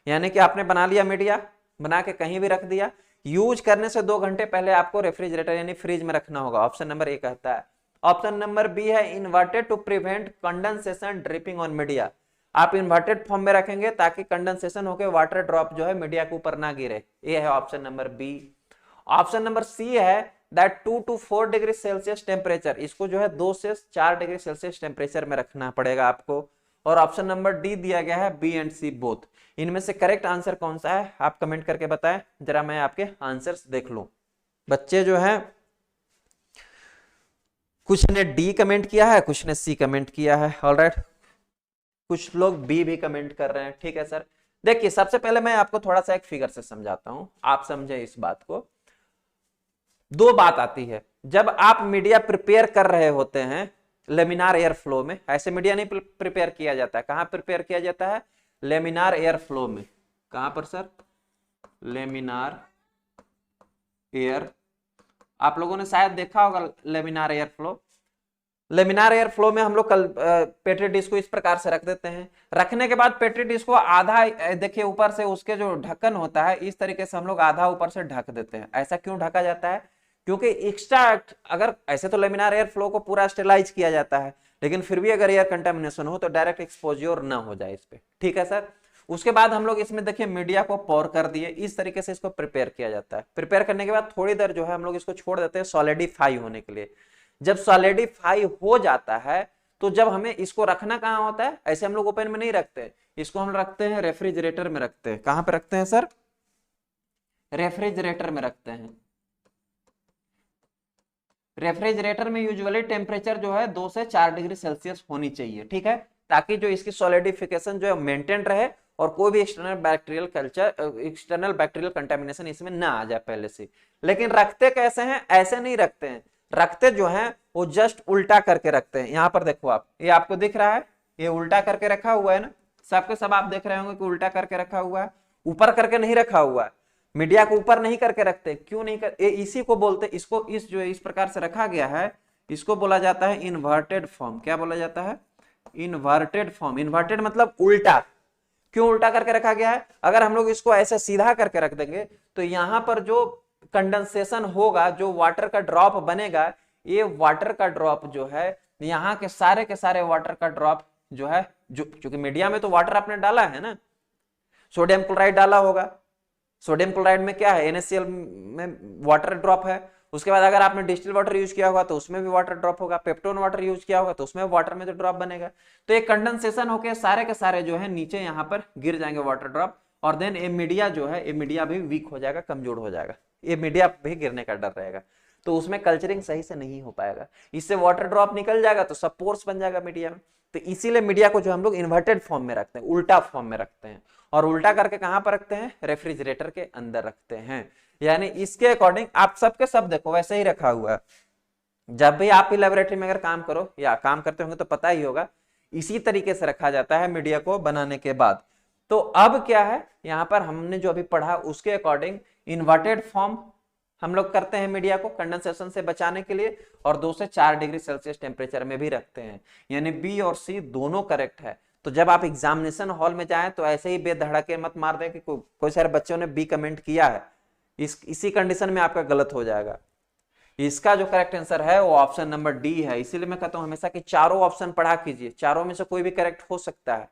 S1: यानी कि आपने बना लिया मीडिया, बना के कहीं भी रख दिया, यूज करने से 2 घंटे पहले आपको रेफ्रिजरेटर यानी फ्रिज में रखना होगा। ऑप्शन नंबर ए कहता है। ऑप्शन नंबर बी है inverted to prevent condensation dripping on media. आप इन्वर्टेड फॉर्म में रखेंगे ताकि कंडेंसेशन होकर वाटर ड्रॉप जो है मीडिया के ऊपर ना गिरे। ये है option number B. Option number C है that 2 to 4 degree Celsius temperature, इसको जो है 2 से 4 डिग्री सेल्सियस टेम्परेचर में रखना पड़ेगा आपको। और ऑप्शन नंबर डी दिया गया है बी एंड सी बोथ। इनमें से करेक्ट आंसर कौन सा है आप कमेंट करके बताएं, जरा मैं आपके आंसर्स देख लूं। बच्चे जो है कुछ ने डी कमेंट किया है, कुछ ने सी कमेंट किया है। ऑलराइट, कुछ लोग बी भी कमेंट कर रहे हैं। ठीक है सर, देखिए सबसे पहले मैं आपको थोड़ा सा एक फिगर से समझाता हूं, आप समझे इस बात को। 2 बात आती है जब आप मीडिया प्रिपेयर कर रहे होते हैं लेमिनार एयर फ्लो में। ऐसे मीडिया नहीं प्रिपेयर किया जाता है, कहां प्रिपेयर किया जाता है? लेमिनार एयर फ्लो में। कहां पर सर? लेमिनार एयर, आप लोगों ने शायद देखा होगा laminar air flow. Laminar air flow में हम लोग कल पेट्री डिश को इस प्रकार से रख देते हैं। रखने के बाद पेट्री डिश को आधा, देखिए ऊपर से उसके जो ढक्कन होता है इस तरीके से हम लोग आधा ऊपर से ढक देते हैं। ऐसा क्यों ढका जाता है? क्योंकि एक्स्ट्रा, अगर ऐसे तो लेमिनार एयर फ्लो को पूरा स्टेलाइज किया जाता है, लेकिन फिर भी अगर एयर कंटेमिनेशन हो तो डायरेक्ट एक्सपोज्योर ना हो जाए इस पे। ठीक है सर। उसके बाद हम लोग इसमें देखिए मीडिया को पोर कर दिए, इस तरीके से इसको प्रिपेयर किया जाता है। प्रिपेयर करने के बाद थोड़ी देर जो है हम लोग इसको छोड़ देते हैं सॉलिडिफाई होने के लिए। जब सॉलिडिफाई हो जाता है तो जब हमें इसको रखना कहां होता है, ऐसे हम लोग ओपन में नहीं रखते, इसको हम रखते हैं रेफ्रिजरेटर में रखते हैं। कहां पे रखते हैं सर? रेफ्रिजरेटर में रखते हैं। रेफ्रिजरेटर में यूजुअली टेम्परेचर जो है 2 से 4 डिग्री सेल्सियस होनी चाहिए। ठीक है, ताकि जो इसकी सॉलिडिफिकेशन जो है मेंटेन रहे और कोई भी एक्सटर्नल बैक्टीरियल कंटेमिनेशन इसमें ना आ जाए पहले से। लेकिन रखते कैसे हैं? ऐसे नहीं रखते हैं, रखते जो हैं वो जस्ट उल्टा करके रखते हैं। यहां पर देखो आप, ये आपको दिख रहा है, ये उल्टा करके रखा हुआ है ना, सबके सब आप देख रहे होंगे कि उल्टा करके रखा हुआ है, ऊपर करके नहीं रखा हुआ है। मीडिया को ऊपर नहीं करके रखते, क्यों नहीं कर, इसी को बोलते, इसको इस जो इस प्रकार से रखा गया है इसको बोला जाता है इन्वर्टेड फॉर्म। क्या बोला जाता है? Inverted form. इन्वर्टेड मतलब उल्टा। क्यों उल्टा करके रखा गया है? अगर हम लोग इसको ऐसे सीधा करके रख देंगे तो यहां पर जो कंडेंसेशन होगा, जो वाटर का ड्रॉप बनेगा, ये वाटर का ड्रॉप जो है, यहाँ के सारे वाटर का ड्रॉप जो है, जो क्योंकि मीडिया में तो वाटर आपने डाला है ना, सोडियम क्लोराइड डाला होगा। सोडियम क्लोराइड में क्या है? NaCl में वाटर ड्रॉप है। उसके बाद अगर आपने डिस्टिल वाटर यूज किया होगा तो उसमें भी वाटर ड्रॉप होगा, पेप्टोन वाटर यूज किया होगा तो उसमें वाटर में तो ड्रॉप बनेगा। तो एक कंडेंसेशन होकर सारे के सारे जो है नीचे यहाँ पर गिर जाएंगे वाटर ड्रॉप, और देन ये मीडिया जो है, ये मीडिया भी वीक हो जाएगा, कमजोर हो जाएगा, ये मीडिया भी गिरने का डर रहेगा, तो उसमें कल्चरिंग सही से नहीं हो पाएगा। इससे वाटर ड्रॉप निकल जाएगा तो सब पोर्स बन जाएगा मीडिया में। तो इसीलिए मीडिया को जो हम लोग इन्वर्टेड फॉर्म में रखते हैं, उल्टा फॉर्म में रखते हैं, और उल्टा करके कहां पर रखते हैं? रेफ्रिजरेटर के अंदर रखते हैं। यानी इसके अकॉर्डिंग आप सबके सब देखो वैसे ही रखा हुआ है। जब भी आप लेबोरेटरी में अगर काम करो या काम करते होंगे तो पता ही होगा, इसी तरीके से रखा जाता है मीडिया को बनाने के बाद। तो अब क्या है, यहां पर हमने जो अभी पढ़ा उसके अकॉर्डिंग इन्वर्टेड फॉर्म हम लोग करते हैं मीडिया को कंडेंसेशन से बचाने के लिए, और 2 से 4 डिग्री सेल्सियस टेम्परेचर में भी रखते हैं। यानी बी और सी दोनों करेक्ट है। तो जब आप एग्जामिनेशन हॉल में जाएं तो ऐसे ही बेधड़के मत मार दें कि कोई सारे बच्चों ने बी कमेंट किया है, इसी कंडीशन में आपका गलत हो जाएगा। इसका जो करेक्ट आंसर है वो ऑप्शन नंबर डी है। इसीलिए मैं कहता हूं हमेशा कि चारों ऑप्शन पढ़ा कीजिए, चारों में से कोई भी करेक्ट हो सकता है।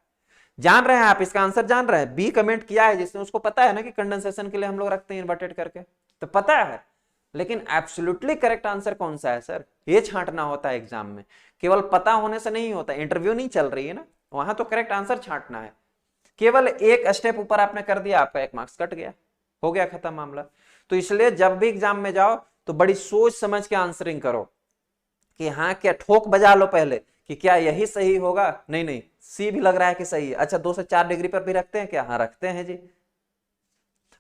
S1: जान रहे हैं आप इसका आंसर? जान रहे हैं? बी कमेंट किया है जिसने, उसको पता है ना कि कंडेंसेशन के लिए हम लोग रखते हैं इन्वर्टेड करके, तो पता है। लेकिन एब्सोल्युटली करेक्ट आंसर कौन सा है सर, ये छांटना होता है एग्जाम में। केवल पता होने से नहीं होता, इंटरव्यू नहीं चल रही है ना, वहां तो करेक्ट आंसर छांटना है। केवल एक स्टेप ऊपर आपने कर दिया, आपका 1 मार्क्स कट गया, हो गया खत्म मामला। तो इसलिए जब भी एग्जाम में जाओ तो बड़ी सोच समझ के आंसरिंग करो कि हाँ, क्या ठोक बजा लो पहले कि क्या यही सही होगा, नहीं नहीं सी भी लग रहा है कि सही है। अच्छा 2 से 4 डिग्री पर भी रखते हैं क्या? हाँ रखते हैं जी।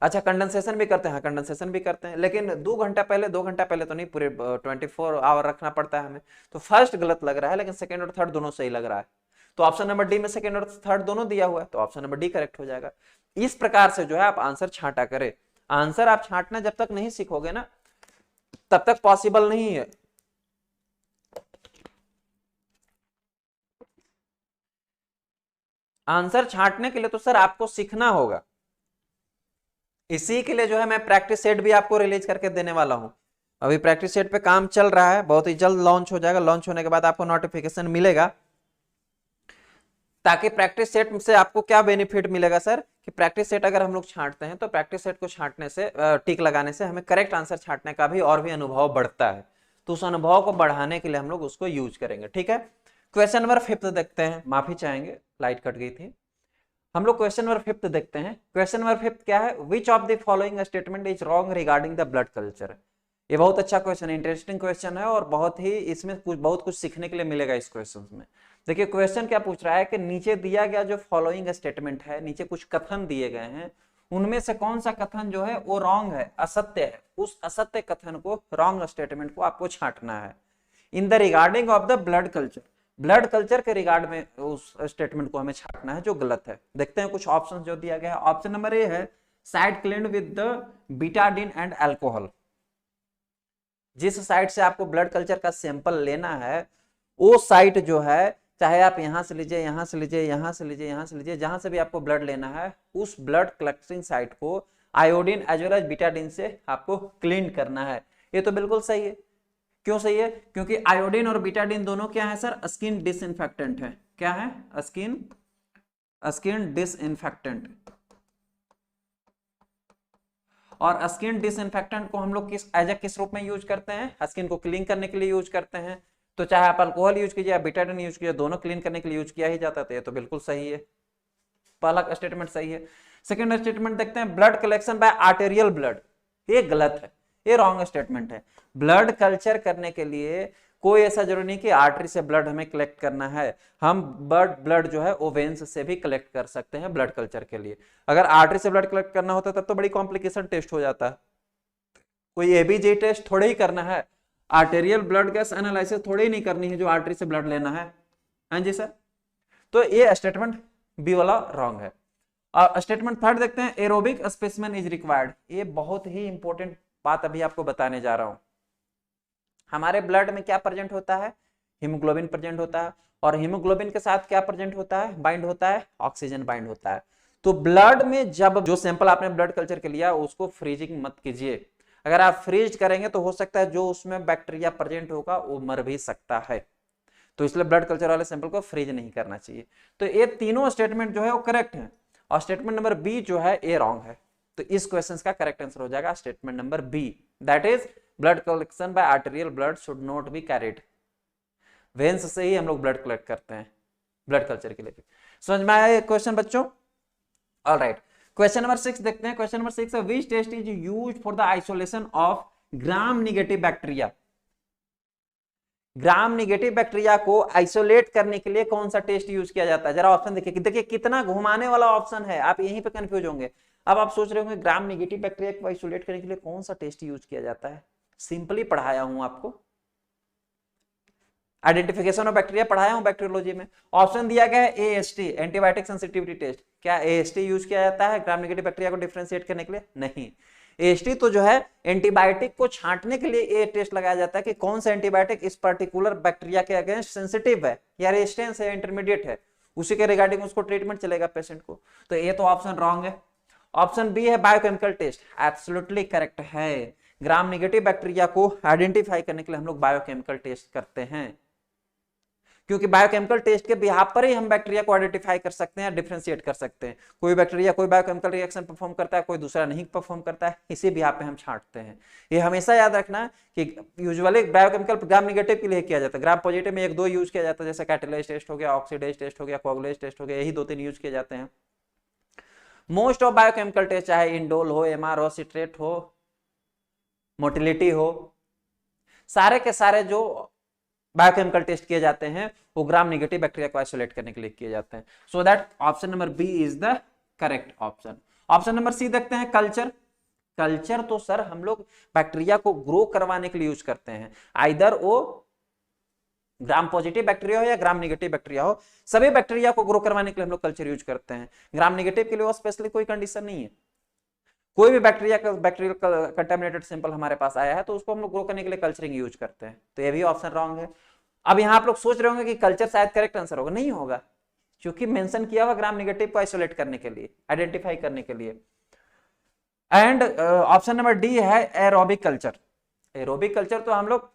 S1: अच्छा कंडेंसेशन भी करते हैं? हाँ कंडेंसेशन भी करते हैं, लेकिन 2 घंटा पहले, 2 घंटा पहले तो नहीं, पूरे 24 आवर रखना पड़ता है हमें। तो फर्स्ट गलत लग रहा है, लेकिन सेकंड और थर्ड दोनों सही लग रहा है। तो ऑप्शन नंबर डी में सेकंड और थर्ड दोनों दिया हुआ है, तो ऑप्शन नंबर डी करेक्ट हो जाएगा। इस प्रकार से जो है आप आंसर छांटा करें। आंसर आप छांटना जब तक नहीं सीखोगे ना तब तक पॉसिबल नहीं है। आंसर छांटने के लिए तो सर आपको सीखना होगा। इसी के लिए जो है मैं प्रैक्टिस सेट भी आपको रिलीज करके देने वाला हूं। अभी प्रैक्टिस सेट पे काम चल रहा है, बहुत ही जल्द लॉन्च हो जाएगा। लॉन्च होने के बाद आपको नोटिफिकेशन मिलेगा। ताकि प्रैक्टिस सेट से आपको क्या बेनिफिट मिलेगा सर, कि प्रैक्टिस सेट अगर हम लोग छांटते हैं तो प्रैक्टिस सेट को छांटने से, टिक लगाने से हमें करेक्ट आंसर छांटने का भी और भी अनुभव बढ़ता है। तो उस अनुभव को बढ़ाने के लिए हम लोग उसको यूज करेंगे। ठीक है, क्वेश्चन नंबर 5 देखते हैं। माफी चाहेंगे, लाइट कट गई थी। हम लोग क्वेश्चन नंबर 5 देखते हैं। क्वेश्चन नंबर 5 क्या है? Which of the following statement is wrong regarding the blood culture. ये बहुत अच्छा क्वेश्चन है, इंटरेस्टिंग क्वेश्चन है, और बहुत ही इसमें बहुत कुछ सीखने के लिए मिलेगा इस क्वेश्चन में। देखिए क्वेश्चन क्या पूछ रहा है कि नीचे दिया गया जो फॉलोइंग स्टेटमेंट है, नीचे कुछ कथन दिए गए हैं, उनमें से कौन सा कथन जो है वो रॉन्ग है, असत्य है। उस असत्य कथन को, रॉन्ग स्टेटमेंट को आपको छांटना है। In the regarding of the blood culture, blood culture के रिगार्ड में उस स्टेटमेंट को हमें छाटना है जो गलत है। देखते हैं कुछ ऑप्शन जो दिया गया है। ऑप्शन नंबर ए है site cleaned with the Betadine and alcohol. जिस साइट से आपको ब्लड कल्चर का सैंपल लेना है वो साइट जो है, चाहे आप यहां से लीजिए, यहां से लीजिए, यहां से लीजिए, यहां से लीजिए, जहां से भी आपको ब्लड लेना है उस ब्लड कलेक्टिंग साइट को iodine as well as Betadine से आपको क्लीन करना है। ये तो बिल्कुल सही है। क्यों सही है? क्योंकि आयोडीन और बीटाडीन दोनों क्या है सर? स्किन डिसइंफेक्टेंट है। क्या है? Skin disinfectant. और स्किन डिसइंफेक्टेंट को हम लोग किस रूप में यूज करते हैं? स्किन को क्लीन करने के लिए यूज करते हैं। तो चाहे आप अल्कोहल यूज कीजिए या बीटाडीन यूज कीजिए, दोनों क्लीन करने के लिए यूज किया ही जाता है। तो बिल्कुल सही है, पहला स्टेटमेंट सही है। सेकंड स्टेटमेंट देखते हैं, blood collection by arterial blood. ये गलत है, ये रॉन्ग स्टेटमेंट है। ब्लड कल्चर करने के लिए कोई ऐसा जरूरी नहीं कि आर्टरी से ब्लड हमें कलेक्ट करना है। हम ब्लड जो है वो वेन्स से भी कलेक्ट कर सकते हैं ब्लड कल्चर के लिए। अगर आर्टरी से ब्लड कलेक्ट करना होता तब तो बड़ी कॉम्प्लिकेशन टेस्ट हो जाता है। कोई एबीजी टेस्ट थोड़े ही करना है, आर्टेरियल ब्लड गैस एनालिसिस थोड़ी ही नहीं करनी है जो आर्टरी से ब्लड लेना है। हाँ जी सर, तो ये स्टेटमेंट बी वाला रॉन्ग है। और स्टेटमेंट थर्ड देखते हैं, एरोबिक स्पेसिमेन इज रिक्वायर्ड। ये बहुत ही इंपॉर्टेंट बात अभी आपको बताने जा रहा हूं। हमारे ब्लड में क्या प्रेजेंट होता है? हीमोग्लोबिन प्रेजेंट होता है, और हीमोग्लोबिन के साथ क्या प्रेजेंट होता है? बाइंड होता है, ऑक्सीजन बाइंड होता है। तो ब्लड में जब जो सैंपल आपने ब्लड कल्चर के लिया उसको फ्रीजिंग मत कीजिए। अगर आप फ्रीज करेंगे तो हो सकता है जो उसमें बैक्टीरिया प्रेजेंट होगा वो मर भी सकता है। तो इसलिए ब्लड कल्चर वाले सैंपल को फ्रीज नहीं करना चाहिए। तो ये तीनों स्टेटमेंट जो है वो करेक्ट है, और स्टेटमेंट नंबर बी जो है ये रॉन्ग है। तो इस क्वेश्चन का करेक्ट आंसर हो जाएगा statement number B, that is blood collection by arterial blood should not be carried. Veins से ही हम लोग ब्लड कलेक्ट करते हैं ब्लड कल्चर के लिए। समझ में आया क्वेश्चन बच्चों? ऑलराइट, क्वेश्चन नंबर 6 देखते हैं। क्वेश्चन नंबर 6 है, which test is used for the isolation of Gram negative bacteria. Gram negative bacteria को आइसोलेट करने के लिए कौन सा टेस्ट यूज किया जाता है? जरा ऑप्शन देखिए, देखिए कितना घुमाने वाला ऑप्शन है, आप यहीं पे कंफ्यूज होंगे। अब आप सोच रहे होंगे ग्राम नेगेटिव बैक्टीरिया को आइसोलेट करने के लिए कौन सा टेस्ट यूज किया जाता है? सिंपली पढ़ाया हूं आपको, आइडेंटिफिकेशन ऑफ बैक्टीरिया पढ़ाया हूं बैक्टीरियोलॉजी में। ऑप्शन दिया गया है एएसटी, एंटीबायोटिक सेंसिटिविटी टेस्ट। क्या एएसटी यूज किया जाता है ग्राम नेगेटिव बैक्टीरिया को डिफरेंशिएट करने के लिए? नहीं। एएसटी तो जो है एंटीबायोटिक को छांटने के लिए ये टेस्ट लगाया जाता है कि कौन सा एंटीबायोटिक इस पर्टिकुलर बैक्टीरिया के अगेंस्ट सेंसिटिव है या रेजिस्टेंस है, इंटरमीडिएट है, उसी के रिगार्डिंग उसको ट्रीटमेंट चलेगा पेशेंट को। तो ये तो ऑप्शन रॉन्ग है। ऑप्शन बी है बायोकेमिकल टेस्ट, एब्सोल्युटली करेक्ट है। ग्राम नेगेटिव बैक्टीरिया को आइडेंटिफाई करने के लिए हम लोग बायोकेमिकल टेस्ट करते हैं, क्योंकि बायोकेमिकल टेस्ट के बिहाफ पर ही हम बैक्टीरिया को आइडेंटिफाई कर सकते हैं, डिफरेंशिएट कर सकते हैं। कोई बैक्टीरिया कोई बायोकेमिकल रिएक्शन परफॉर्म करता है, कोई दूसरा नहीं परफॉर्म करता है, इसी बिहाफ पे हम छांटते हैं। ये हमेशा याद रखना कि यूजुअली बायोकेमिकल ग्राम नेगेटिव के लिए किया जाता है, ग्राम पॉजिटिव में 1-2 यूज किया जाता है, जैसे कैटेलाइज टेस्ट हो गया, ऑक्सीडेज टेस्ट हो गया, कोगुलेज टेस्ट हो गया, यही 2-3 यूज किए जाते हैं। मोस्ट ऑफ बायोकेमिकल टेस्ट, चाहे इंडोल हो, एमआर हो, सिट्रेट हो, मोटिलिटी हो, सारे के सारे जो बायोकेमिकल टेस्ट किए जाते हैं वो ग्राम नेगेटिव बैक्टीरिया को आइसोलेट करने के लिए किए जाते हैं। So that option number B is the correct option. Option number C देखते हैं, कल्चर। कल्चर तो सर हम लोग बैक्टीरिया को ग्रो करवाने के लिए यूज करते हैं, आइदर वो ग्राम पॉजिटिव बैक्टीरिया हो या ग्राम नेगेटिव बैक्टीरिया हो, सभी बैक्टीरिया को ग्रो करवाने के लिए हम लोग कल्चर यूज करते हैं। ग्राम नेगेटिव के लिए स्पेशली कोई कंडीशन नहीं है। कोई भी बैक्टीरिया का बैक्टीरियल कंटामिनेटेड सैंपल हमारे पास आया है तो उसको हम लोग ग्रो करने के लिए कल्चरिंग यूज करते हैं। तो ये भी ऑप्शन रॉन्ग है। अब यहाँ आप लोग सोच रहे होंगे कि कल्चर शायद करेक्ट आंसर होगा, नहीं होगा, क्योंकि मेंशन किया हुआ ग्राम नेगेटिव को आइसोलेट करने के लिए, आइडेंटिफाई करने के लिए। एंड ऑप्शन नंबर डी है एरोबिक कल्चर। एरोबिक कल्चर तो हम लोग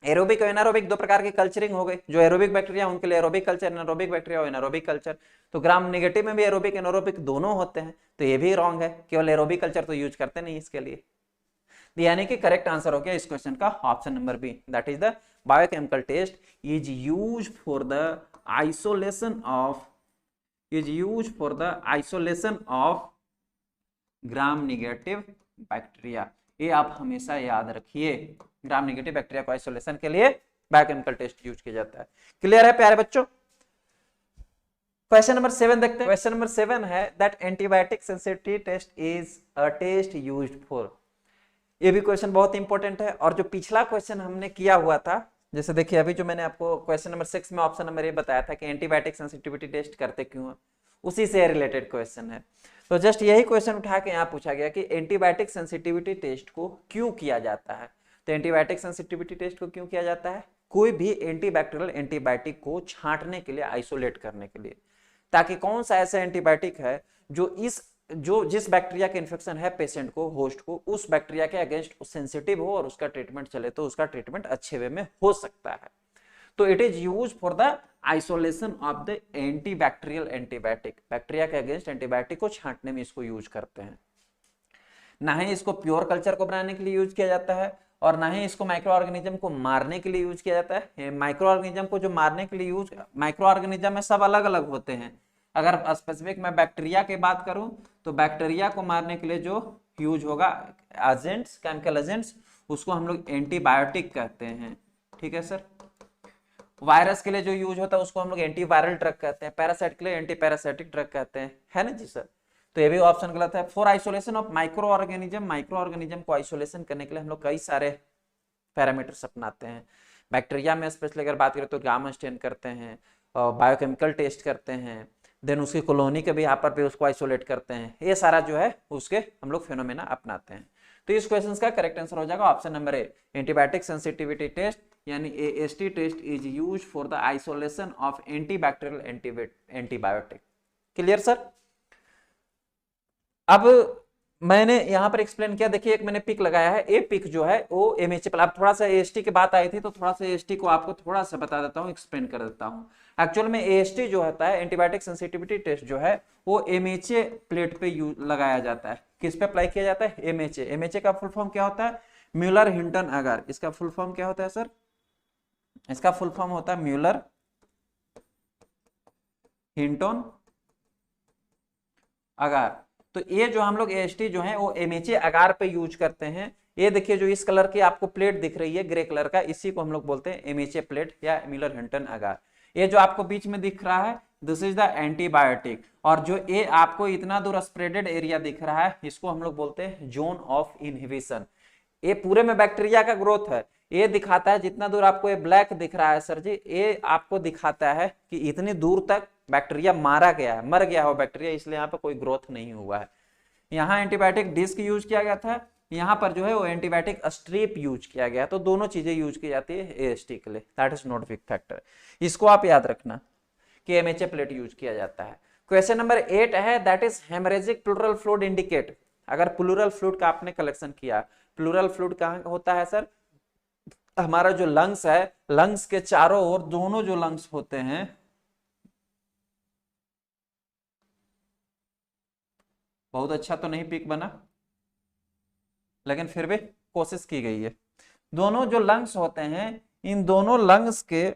S1: एरोबिक और एनारोबिक 2 प्रकार की कल्चरिंग हो गई। जो एरोबिक बैक्टीरिया उनके लिए एरोबिक कल्चर, एनारोबिक बैक्टीरिया और एनारोबिक कल्चर। तो ग्राम नेगेटिव में भी एरोबिक एनारोबिक दोनों होते हैं, तो ये भी रॉन्ग है, केवल एरोबिक कल्चर तो यूज करते नहीं इसके लिए। यानी कि करेक्ट आंसर हो गया इस क्वेश्चन का option number B, that is the biochemical test is used for the isolation of Gram negative bacteria. ये आप हमेशा याद रखिए, ग्राम नेगेटिव बैक्टीरिया को आइसोलेशन के लिए बायोकेमिकल टेस्ट यूज किया जाता है। क्लियर है प्यारे बच्चों? क्वेश्चन नंबर 7 देखते हैं। क्वेश्चन नंबर 7 है that antibiotic sensitivity test is a test used for. ये भी क्वेश्चन बहुत इंपॉर्टेंट है, और जो पिछला क्वेश्चन हमने किया हुआ था जैसे देखिए अभी जो मैंने आपको क्वेश्चन नंबर 6 में ऑप्शन नंबर ए बताया था कि एंटीबायोटिक सेंसिटिविटी टेस्ट करते क्यों है, उसी से रिलेटेड क्वेश्चन है। तो जस्ट यही क्वेश्चन उठा के यहाँ पूछा गया कि एंटीबायोटिक सेंसिटिविटी टेस्ट को क्यों किया जाता है। तो एंटीबायोटिक सेंसिटिविटी टेस्ट को क्यों किया जाता है, कोई भी एंटीबैक्टीरियल एंटीबायोटिक को छांटने के लिए, आइसोलेट करने के लिए, ताकि कौन सा ऐसा एंटीबायोटिक है जो जिस बैक्टीरिया के इन्फेक्शन है पेशेंट को, होस्ट को, उस बैक्टीरिया के अगेंस्ट सेंसिटिव हो और उसका ट्रीटमेंट चले तो उसका ट्रीटमेंट अच्छे वे में हो सकता है। तो it is use for the isolation of the antibacterial antibiotic, bacteria के अगेंस्ट एंटीबायोटिक को छांटने में इसको यूज करते हैं। ना ही इसको प्योर कल्चर को बनाने के लिए यूज किया जाता है और ना ही इसको माइक्रो ऑर्गेनिज्म को मारने के लिए यूज किया जाता है। माइक्रो ऑर्गेनिज्म को जो मारने के लिए यूज, माइक्रो ऑर्गेनिज्म में सब अलग अलग होते हैं। अगर स्पेसिफिक मैं बैक्टीरिया की बात करूं तो बैक्टीरिया को मारने के लिए जो यूज होगा एजेंट्स, केमिकल एजेंट्स, उसको हम लोग एंटीबायोटिक कहते हैं। ठीक है सर। वायरस के लिए जो यूज होता है उसको हम लोग एंटीवायरल ड्रग कहते हैं। पैरासाइट के लिए एंटी पैरासाइटिक ड्रग कहते हैं, है ना जी सर। तो ये भी ऑप्शन गलत है। For isolation of micro organism, micro organism को आइसोलेशन करने के लिए हम लोग कई सारे पैरामीटर्स अपनाते हैं। बैक्टीरिया में स्पेशली अगर बात करें तो गामा स्टेन करते हैं, बायोकेमिकल टेस्ट करते हैं, देन उसकी कॉलोनी के भी यहाँ पर भी उसको आइसोलेट करते हैं। ये सारा जो है उसके हम लोग फिनोमेना अपनाते हैं। तो इस क्वेश्चन का करेक्ट आंसर हो जाएगा option number A, antibiotic sensitivity test यानी AST test is use for the isolation of antibacterial antibiotic. Clear sir. अब मैंने यहाँ पर एक्सप्लेन किया, देखिए एक मैंने पिक लगाया है, ए पिक जो है वो MHA। अब थोड़ा सा AST की बात आई थी तो थोड़ा सा AST को आपको थोड़ा सा बता देता हूँ, एक्सप्लेन कर देता हूँ। एक्चुअल में AST जो होता है, एंटीबायोटिक सेंसिटिविटी टेस्ट जो है, वो MHA प्लेट पे लगाया जाता है। किस पे अप्लाई किया जाता है? MHA। MHA का फुल फॉर्म क्या होता है? म्यूलर हिंटन अगार। इसका फुल फॉर्म क्या होता है सर? इसका फुल फॉर्म होता है म्यूलर हिंटन अगार। तो ये जो हम लोग AST जो है वो MHA अगार पे यूज करते हैं। ये देखिए जो इस कलर की आपको प्लेट दिख रही है ग्रे कलर का, इसी को हम लोग बोलते हैं MHA प्लेट या म्यूलर हिंटन अगार। ये जो आपको बीच में दिख रहा है दिस इज द एंटीबायोटिक, और जो ये आपको इतना दूर स्प्रेडेड एरिया दिख रहा है इसको हम लोग बोलते हैं जोन ऑफ इनहिबिशन। ये पूरे में बैक्टीरिया का ग्रोथ है। ये दिखाता है जितना दूर आपको ये ब्लैक दिख रहा है सर जी, ये आपको दिखाता है कि इतनी दूर तक बैक्टीरिया मारा गया है, मर गया हो बैक्टीरिया, इसलिए यहाँ पे कोई ग्रोथ नहीं हुआ है। यहाँ एंटीबायोटिक डिस्क यूज किया गया था, यहाँ पर जो है वो एंटीबायोटिक स्ट्रिप यूज किया गया। तो दोनों चीजें यूज की जाती है AST के लिए, that is not big factor. इसको आप याद रखना कि MHA प्लेट यूज किया जाता है। क्वेश्चन नंबर 8 है, that is haemorrhagic pleural fluid indicate. अगर प्लूरल फ्लूइड का आपने कलेक्शन किया, प्लूरल फ्लूइड कहाँ होता है सर? हमारा जो लंग्स है, लंग्स के चारों ओर, दोनों जो लंग्स होते हैं, बहुत अच्छा तो नहीं पिक बना लेकिन फिर भी कोशिश की गई है। दोनों जो लंग्स होते हैं, इन दोनों लंग्स के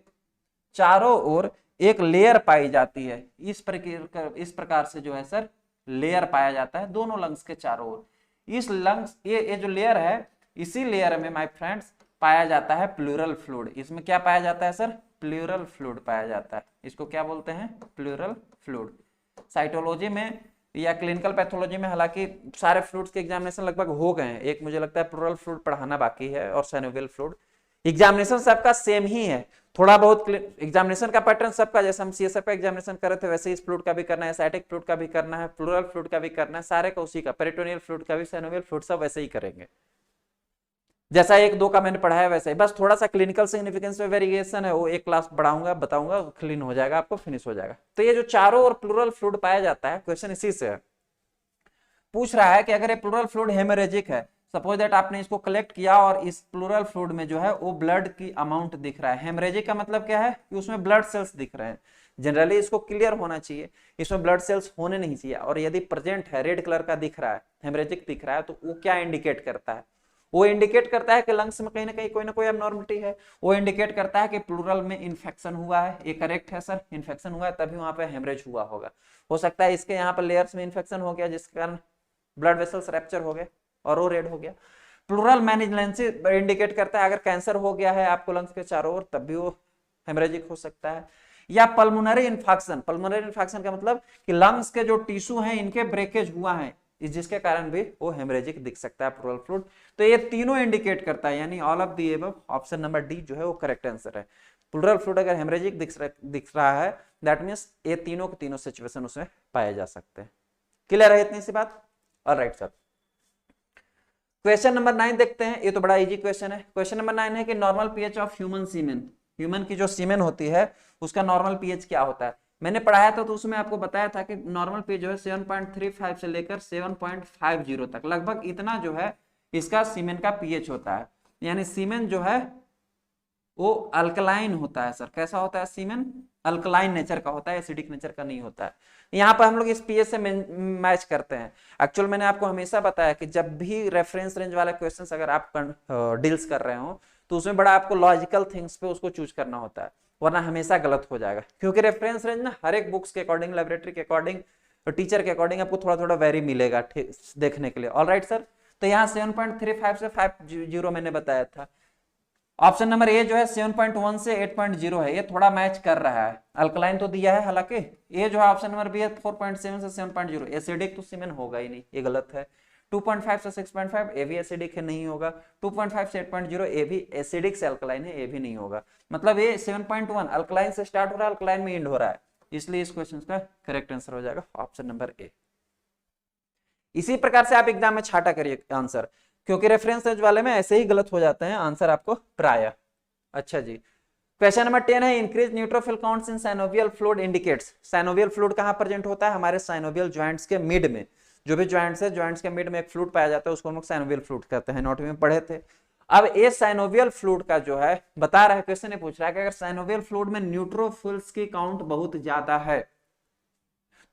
S1: चारों ओर एक लेयर पाई जाती है। इस प्रकार से जो है सर लेयर पाया जाता है दोनों लंग्स के चारों ओर। इस लंग्स ये जो लेयर है, इसी लेयर में माय फ्रेंड्स पाया जाता है प्लूरल फ्लूइड। इसमें क्या पाया जाता है सर? प्लूरल फ्लूइड पाया जाता है। इसको क्या बोलते हैं? Pleural fluid. साइटोलॉजी में या क्लिनिकल पैथोलॉजी में हालांकि सारे फ्लूइड्स के एग्जामिनेशन लगभग हो गए हैं, एक मुझे लगता है प्लूरल फ्लूइड पढ़ाना बाकी है और साइनोवियल फ्लूइड। एग्जामिनेशन सबका सेम ही है, थोड़ा बहुत एग्जामिनेशन का पैटर्न सबका, जैसे हम CSF का एग्जामिनेशन कर रहे थे वैसे इस फ्लूइड का भी करना है, एसाइटिक फ्लूइड का भी करना है, प्लूरल फ्लूइड का भी करना है, सारे का उसी का, पेरिटोनियल फ्लूइड का भी, साइनोवियल फ्लूइड सब वैसे ही करेंगे जैसा 1-2 का मैंने पढ़ाया वैसे ही। बस थोड़ा सा क्लिनिकल सिग्निफिकेंस में वेरिएशन है, वो एक क्लास बढ़ाऊंगा, बताऊंगा, क्लीन हो जाएगा, आपको फिनिश हो जाएगा। तो ये जो चारों ओर प्लूरल फ्लूइड पाया जाता है, क्वेश्चन इसी से है। पूछ रहा है कि अगर ये प्लूरल फ्लूइड हेमरेजिक है, सपोज दैट आपने इसको कलेक्ट किया और इस प्लूरल फ्लूइड में जो है वो ब्लड की अमाउंट दिख रहा है। हेमरेजिक का मतलब क्या है? कि उसमें ब्लड सेल्स दिख रहे हैं। जनरली इसको क्लियर होना चाहिए, इसमें ब्लड सेल्स होने नहीं चाहिए, और यदि प्रेजेंट है, रेड कलर का दिख रहा है, हेमरेजिक दिख रहा है, तो वो क्या इंडिकेट करता है? वो इंडिकेट करता है कि लंग्स में कहीं ना कोई एबनॉर्मलिटी है। वो इंडिकेट करता है कि प्लूरल में इन्फेक्शन हुआ है। ये करेक्ट है सर, इन्फेक्शन हुआ है तभी वहां पे हेमरेज हुआ होगा। हो सकता है इसके यहाँ पर लेयर्स में इन्फेक्शन हो गया जिसके कारण ब्लड वेसल्स रैप्चर हो गए और वो रेड हो गया। प्लूरल मैलिग्नेंसी इंडिकेट करता है अगर कैंसर हो गया है आपको लंग्स के चारों ओर, तब भी वो हेमरेजिक हो सकता है। या पल्मोनरी इन्फेक्शन, पल्मोनरी इन्फेक्शन का मतलब कि लंग्स के जो टिश्यू हैं इनके ब्रेकेज हुआ है, जिसके कारण भी वो हेमरेजिक दिख सकता है प्लूरल फ्लूइड। तो ये तीनों इंडिकेट करता है, यानी all of the above, option number D जो है वो करेक्ट आंसर है। प्लूरल फ्लूइड अगर हेमरेजिक दिख रहा है दैट मीन्स ये तीनों के तीनों सिचुएशन उसमें पाए जा सकते हैं। क्लियर है इतनी सी बात? ऑलराइट सर, क्वेश्चन नंबर 9 देखते हैं। ये तो बड़ा इजी क्वेश्चन है। क्वेश्चन नंबर 9 है कि normal pH of human semen, human की जो सीमेन होती है उसका नॉर्मल पीएच क्या होता है। मैंने पढ़ाया था तो उसमें आपको बताया था कि नॉर्मल पीएच जो है 7.35 से लेकर 7.50 तक, लगभग इतना जो है इसका सीमेन का पीएच होता है। यानी सीमेन जो है वो अल्कलाइन होता है। सर कैसा होता है सीमेन? अल्कलाइन नेचर का होता है, एसिडिक नेचर का नहीं होता है। यहाँ पर हम लोग इस पीएच से मैच करते हैं। एक्चुअल मैंने आपको हमेशा बताया कि जब भी रेफरेंस रेंज वाला क्वेश्चंस अगर आप डील्स कर रहे हो तो उसमें बड़ा आपको लॉजिकल थिंग्स पे उसको चूज करना होता है, वरना हमेशा गलत हो जाएगा। क्योंकि रेफरेंस रेंज ना हर एक बुक्स के अकॉर्डिंग, लाइब्रेटरी के अकॉर्डिंग, टीचर के अकॉर्डिंग आपको थोड़ा थोड़ा वेरी मिलेगा देखने के लिए। ऑलराइट सर, तो यहाँ 7.35 से 50 मैंने बताया था। ऑप्शन नंबर ए जो है 7.1 से 8.0 है, ये थोड़ा मैच कर रहा है। अल्कलाइन तो दिया है, हालांकि ये जो है ऑप्शन नंबर बी है 4.7 से 7.0, एसिडिक तो सीमेन होगा ही नहीं, ये गलत है। 2.5 से 6.5 ये भी एसिडिक है, नहीं होगा। 2.5 से 8.0 ये भी एसिडिक से अल्कलाइन है, ये भी नहीं होगा। मतलब ये 7.1 अल्कलाइन से स्टार्ट हो रहा है, अल्कलाइन में एंड हो रहा है, इसलिए इस क्वेश्चन का करेक्ट आंसर हो जाएगा ऑप्शन नंबर ए। इसी प्रकार से आप एग्जाम में छाटा करिए आंसर, क्योंकि रेफरेंस रेंज वाले में ऐसे ही गलत हो जाते हैं आंसर आपको प्राय। अच्छा जी, क्वेश्चन नंबर 10 है increase neutrophil counts in synovial fluid indicates. Synovial fluid कहां प्रेजेंट होता है? हमारे साइनोवियल जॉइंट्स के मिड में। जो भी जॉइंट्स है, जॉइंट्स के मिड में एक फ्लूइड पाया जाता है, उसको हम लोग साइनोवियल फ्लूइड कहते हैं, एनाटॉमी में पढ़े थे। अब ये साइनोवियल फ्लूइड का जो है बता रहा है, क्वेश्चन ये पूछ रहा है कि अगर साइनोवियल फ्लूइड में न्यूट्रोफिल्स की काउंट बहुत ज्यादा है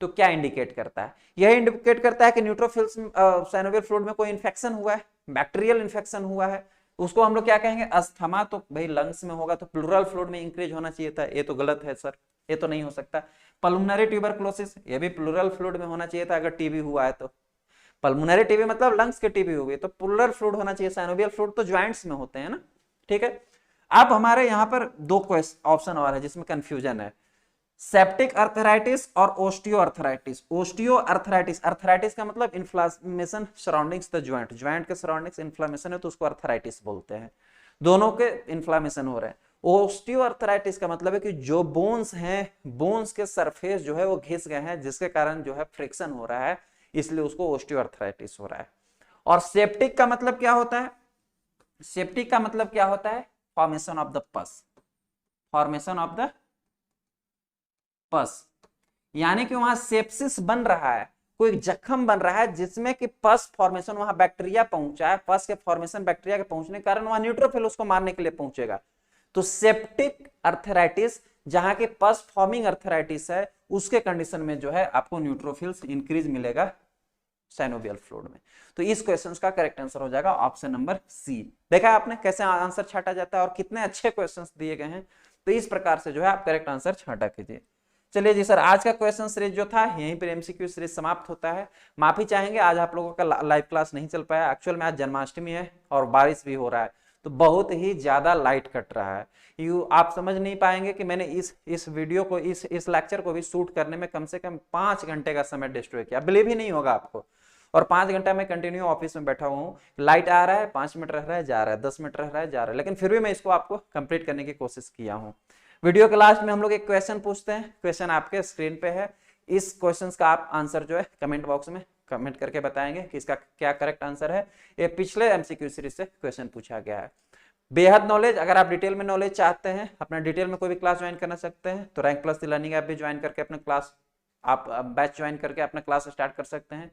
S1: तो क्या इंडिकेट करता है? यह इंडिकेट करता है कि न्यूट्रोफिल्स साइनोवियल फ्लूइड में कोई इंफेक्शन हुआ है, बैक्टीरियल इंफेक्शन हुआ है। उसको हम लोग क्या कहेंगे? अस्थमा। तो भाई लंग्स में होगा तो प्लूरल फ्लूइड में इंक्रीज होना चाहिए था, ये तो गलत है सर, ये तो नहीं हो सकता। पल्मोनरी ट्यूबरकुलोसिस, ये भी प्लूरल फ्लूइड में होना चाहिए था अगर टीबी हुआ है तो। पल्मोनरी टीबी मतलब लंग्स के टीबी हुई तो प्लूरल फ्लूइड होना चाहिए। साइनोवियल फ्लूइड तो ज्वाइंट्स में होते हैं ना, ठीक है। अब हमारे यहाँ पर दो ऑप्शन और है जिसमें कंफ्यूजन है, सेप्टिक अर्थराइटिस और osteo arthritis. Osteo arthritis, arthritis का मतलब inflammation surroundings the joint, joint के सराउंडिंग्स इन्फ्लामेशन है तो उसको अर्थराइटिस बोलते हैं। दोनों के इन्फ्लामेशन हो रहे हैं। ओस्टियो अर्थराइटिस का मतलब है कि जो बोन्स हैं, बोन्स के सरफेस जो है वो घिस गए हैं, जिसके कारण जो है फ्रिक्शन हो रहा है, इसलिए उसको ओस्टियो अर्थराइटिस हो रहा है। और सेप्टिक का मतलब क्या होता है? सेप्टिक का मतलब क्या होता है? फॉर्मेशन ऑफ द पस, फॉर्मेशन ऑफ द पस, यानी कि वहां सेप्सिस बन रहा है, कोई जख्म बन रहा है जिसमें कि पस फॉर्मेशन, वहां बैक्टीरिया पहुंचा है, पस के फॉर्मेशन बैक्टीरिया के पहुंचने के कारण वहां न्यूट्रोफिल उसको मारने के लिए पहुंचेगा। तो सेप्टिक अर्थराइटिस, जहां के पस फॉर्मिंग अर्थराइटिस है, उसके कंडीशन में जो है आपको न्यूट्रोफिल्स इंक्रीज मिलेगा साइनोवियल फ्लूइड में। तो इस क्वेश्चन का करेक्ट आंसर हो जाएगा ऑप्शन नंबर सी। देखा आपने कैसे आंसर छाटा जाता है और कितने अच्छे क्वेश्चंस दिए गए हैं। तो इस प्रकार से जो है आप करेक्ट आंसर छाटा कीजिए। चलिए जी सर, आज का क्वेश्चन सीरीज जो था यहीं पर एमसीक्यू सीरीज समाप्त होता है। माफी चाहेंगे आज आप लोगों का लाइव क्लास नहीं चल पाया। एक्चुअल में आज जन्माष्टमी है और बारिश भी हो रहा है, तो बहुत ही ज्यादा लाइट कट रहा है। आप समझ नहीं पाएंगे कि मैंने इस वीडियो को, इस लेक्चर को भी शूट करने में कम से कम 5 घंटे का समय डिस्ट्रॉय किया। बिलीव ही नहीं होगा आपको। और 5 घंटा मैं कंटिन्यू ऑफिस में बैठा हुआ हूँ, लाइट आ रहा है, 5 मिनट रह रहा है, जा रहा है, 10 मिनट रह रहा है, जा रहा है, लेकिन फिर भी मैं इसको आपको कंप्लीट करने की कोशिश किया हूँ। वीडियो के लास्ट में हम लोग एक क्वेश्चन पूछते हैं, क्वेश्चन आपके स्क्रीन पे है। इस क्वेश्चन का आप आंसर जो है कमेंट बॉक्स में कमेंट करके बताएंगे कि इसका क्या करेक्ट आंसर है। ये पिछले एमसीक्यू सीरीज से क्वेश्चन पूछा गया है। बेहद नॉलेज, अगर आप डिटेल में नॉलेज चाहते हैं, अपना डिटेल में कोई भी क्लास ज्वाइन करना सकते हैं तो रैंक प्लस लर्निंग ऐप भी ज्वाइन करके अपना क्लास, आप बैच ज्वाइन करके अपना क्लास स्टार्ट कर सकते हैं,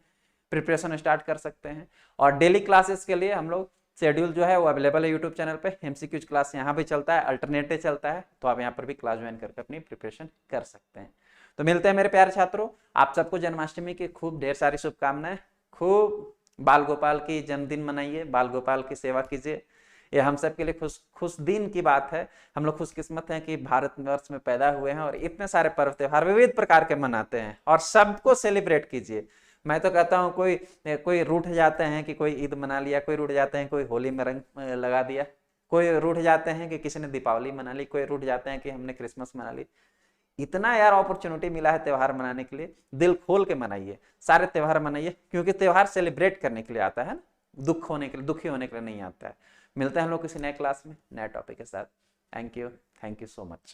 S1: प्रिपरेशन स्टार्ट कर सकते हैं। और डेली क्लासेस के लिए हम लोग शेड्यूल जो है वो अवेलेबल है यूट्यूब चैनल पे। एमसीक्यूज क्लास यहाँ भी चलता है, अल्टरनेटिव चलता है, तो आप यहाँ पर भी क्लास ज्वाइन करके अपनी प्रिपरेशन कर सकते हैं। तो मिलते हैं मेरे प्यारे छात्रों, आप सबको जन्माष्टमी की खूब ढेर सारी शुभकामनाएं। खूब बाल गोपाल की जन्मदिन मनाइए, बाल गोपाल की सेवा कीजिए। ये हम सब के लिए खुश दिन की बात है। हम लोग खुशकिस्मत हैं कि भारतवर्ष में पैदा हुए हैं और इतने सारे पर्व त्योहार विविध प्रकार के मनाते हैं और सबको सेलिब्रेट कीजिए। मैं तो कहता हूँ कोई रूठ जाते हैं कि कोई ईद मना लिया, कोई रूठ जाते हैं कोई होली में रंग लगा दिया, कोई रूठ जाते हैं कि किसी ने दीपावली मना ली, कोई रूठ जाते हैं कि हमने क्रिसमस मना ली। इतना यार अपॉर्चुनिटी मिला है त्योहार मनाने के लिए, दिल खोल के मनाइए, सारे त्योहार मनाइए, क्योंकि त्योहार सेलिब्रेट करने के लिए आता है ना, दुख होने के लिए, दुखी होने के लिए नहीं आता है। मिलते हैं हम लोग किसी नए क्लास में नए टॉपिक के साथ। Thank you so much.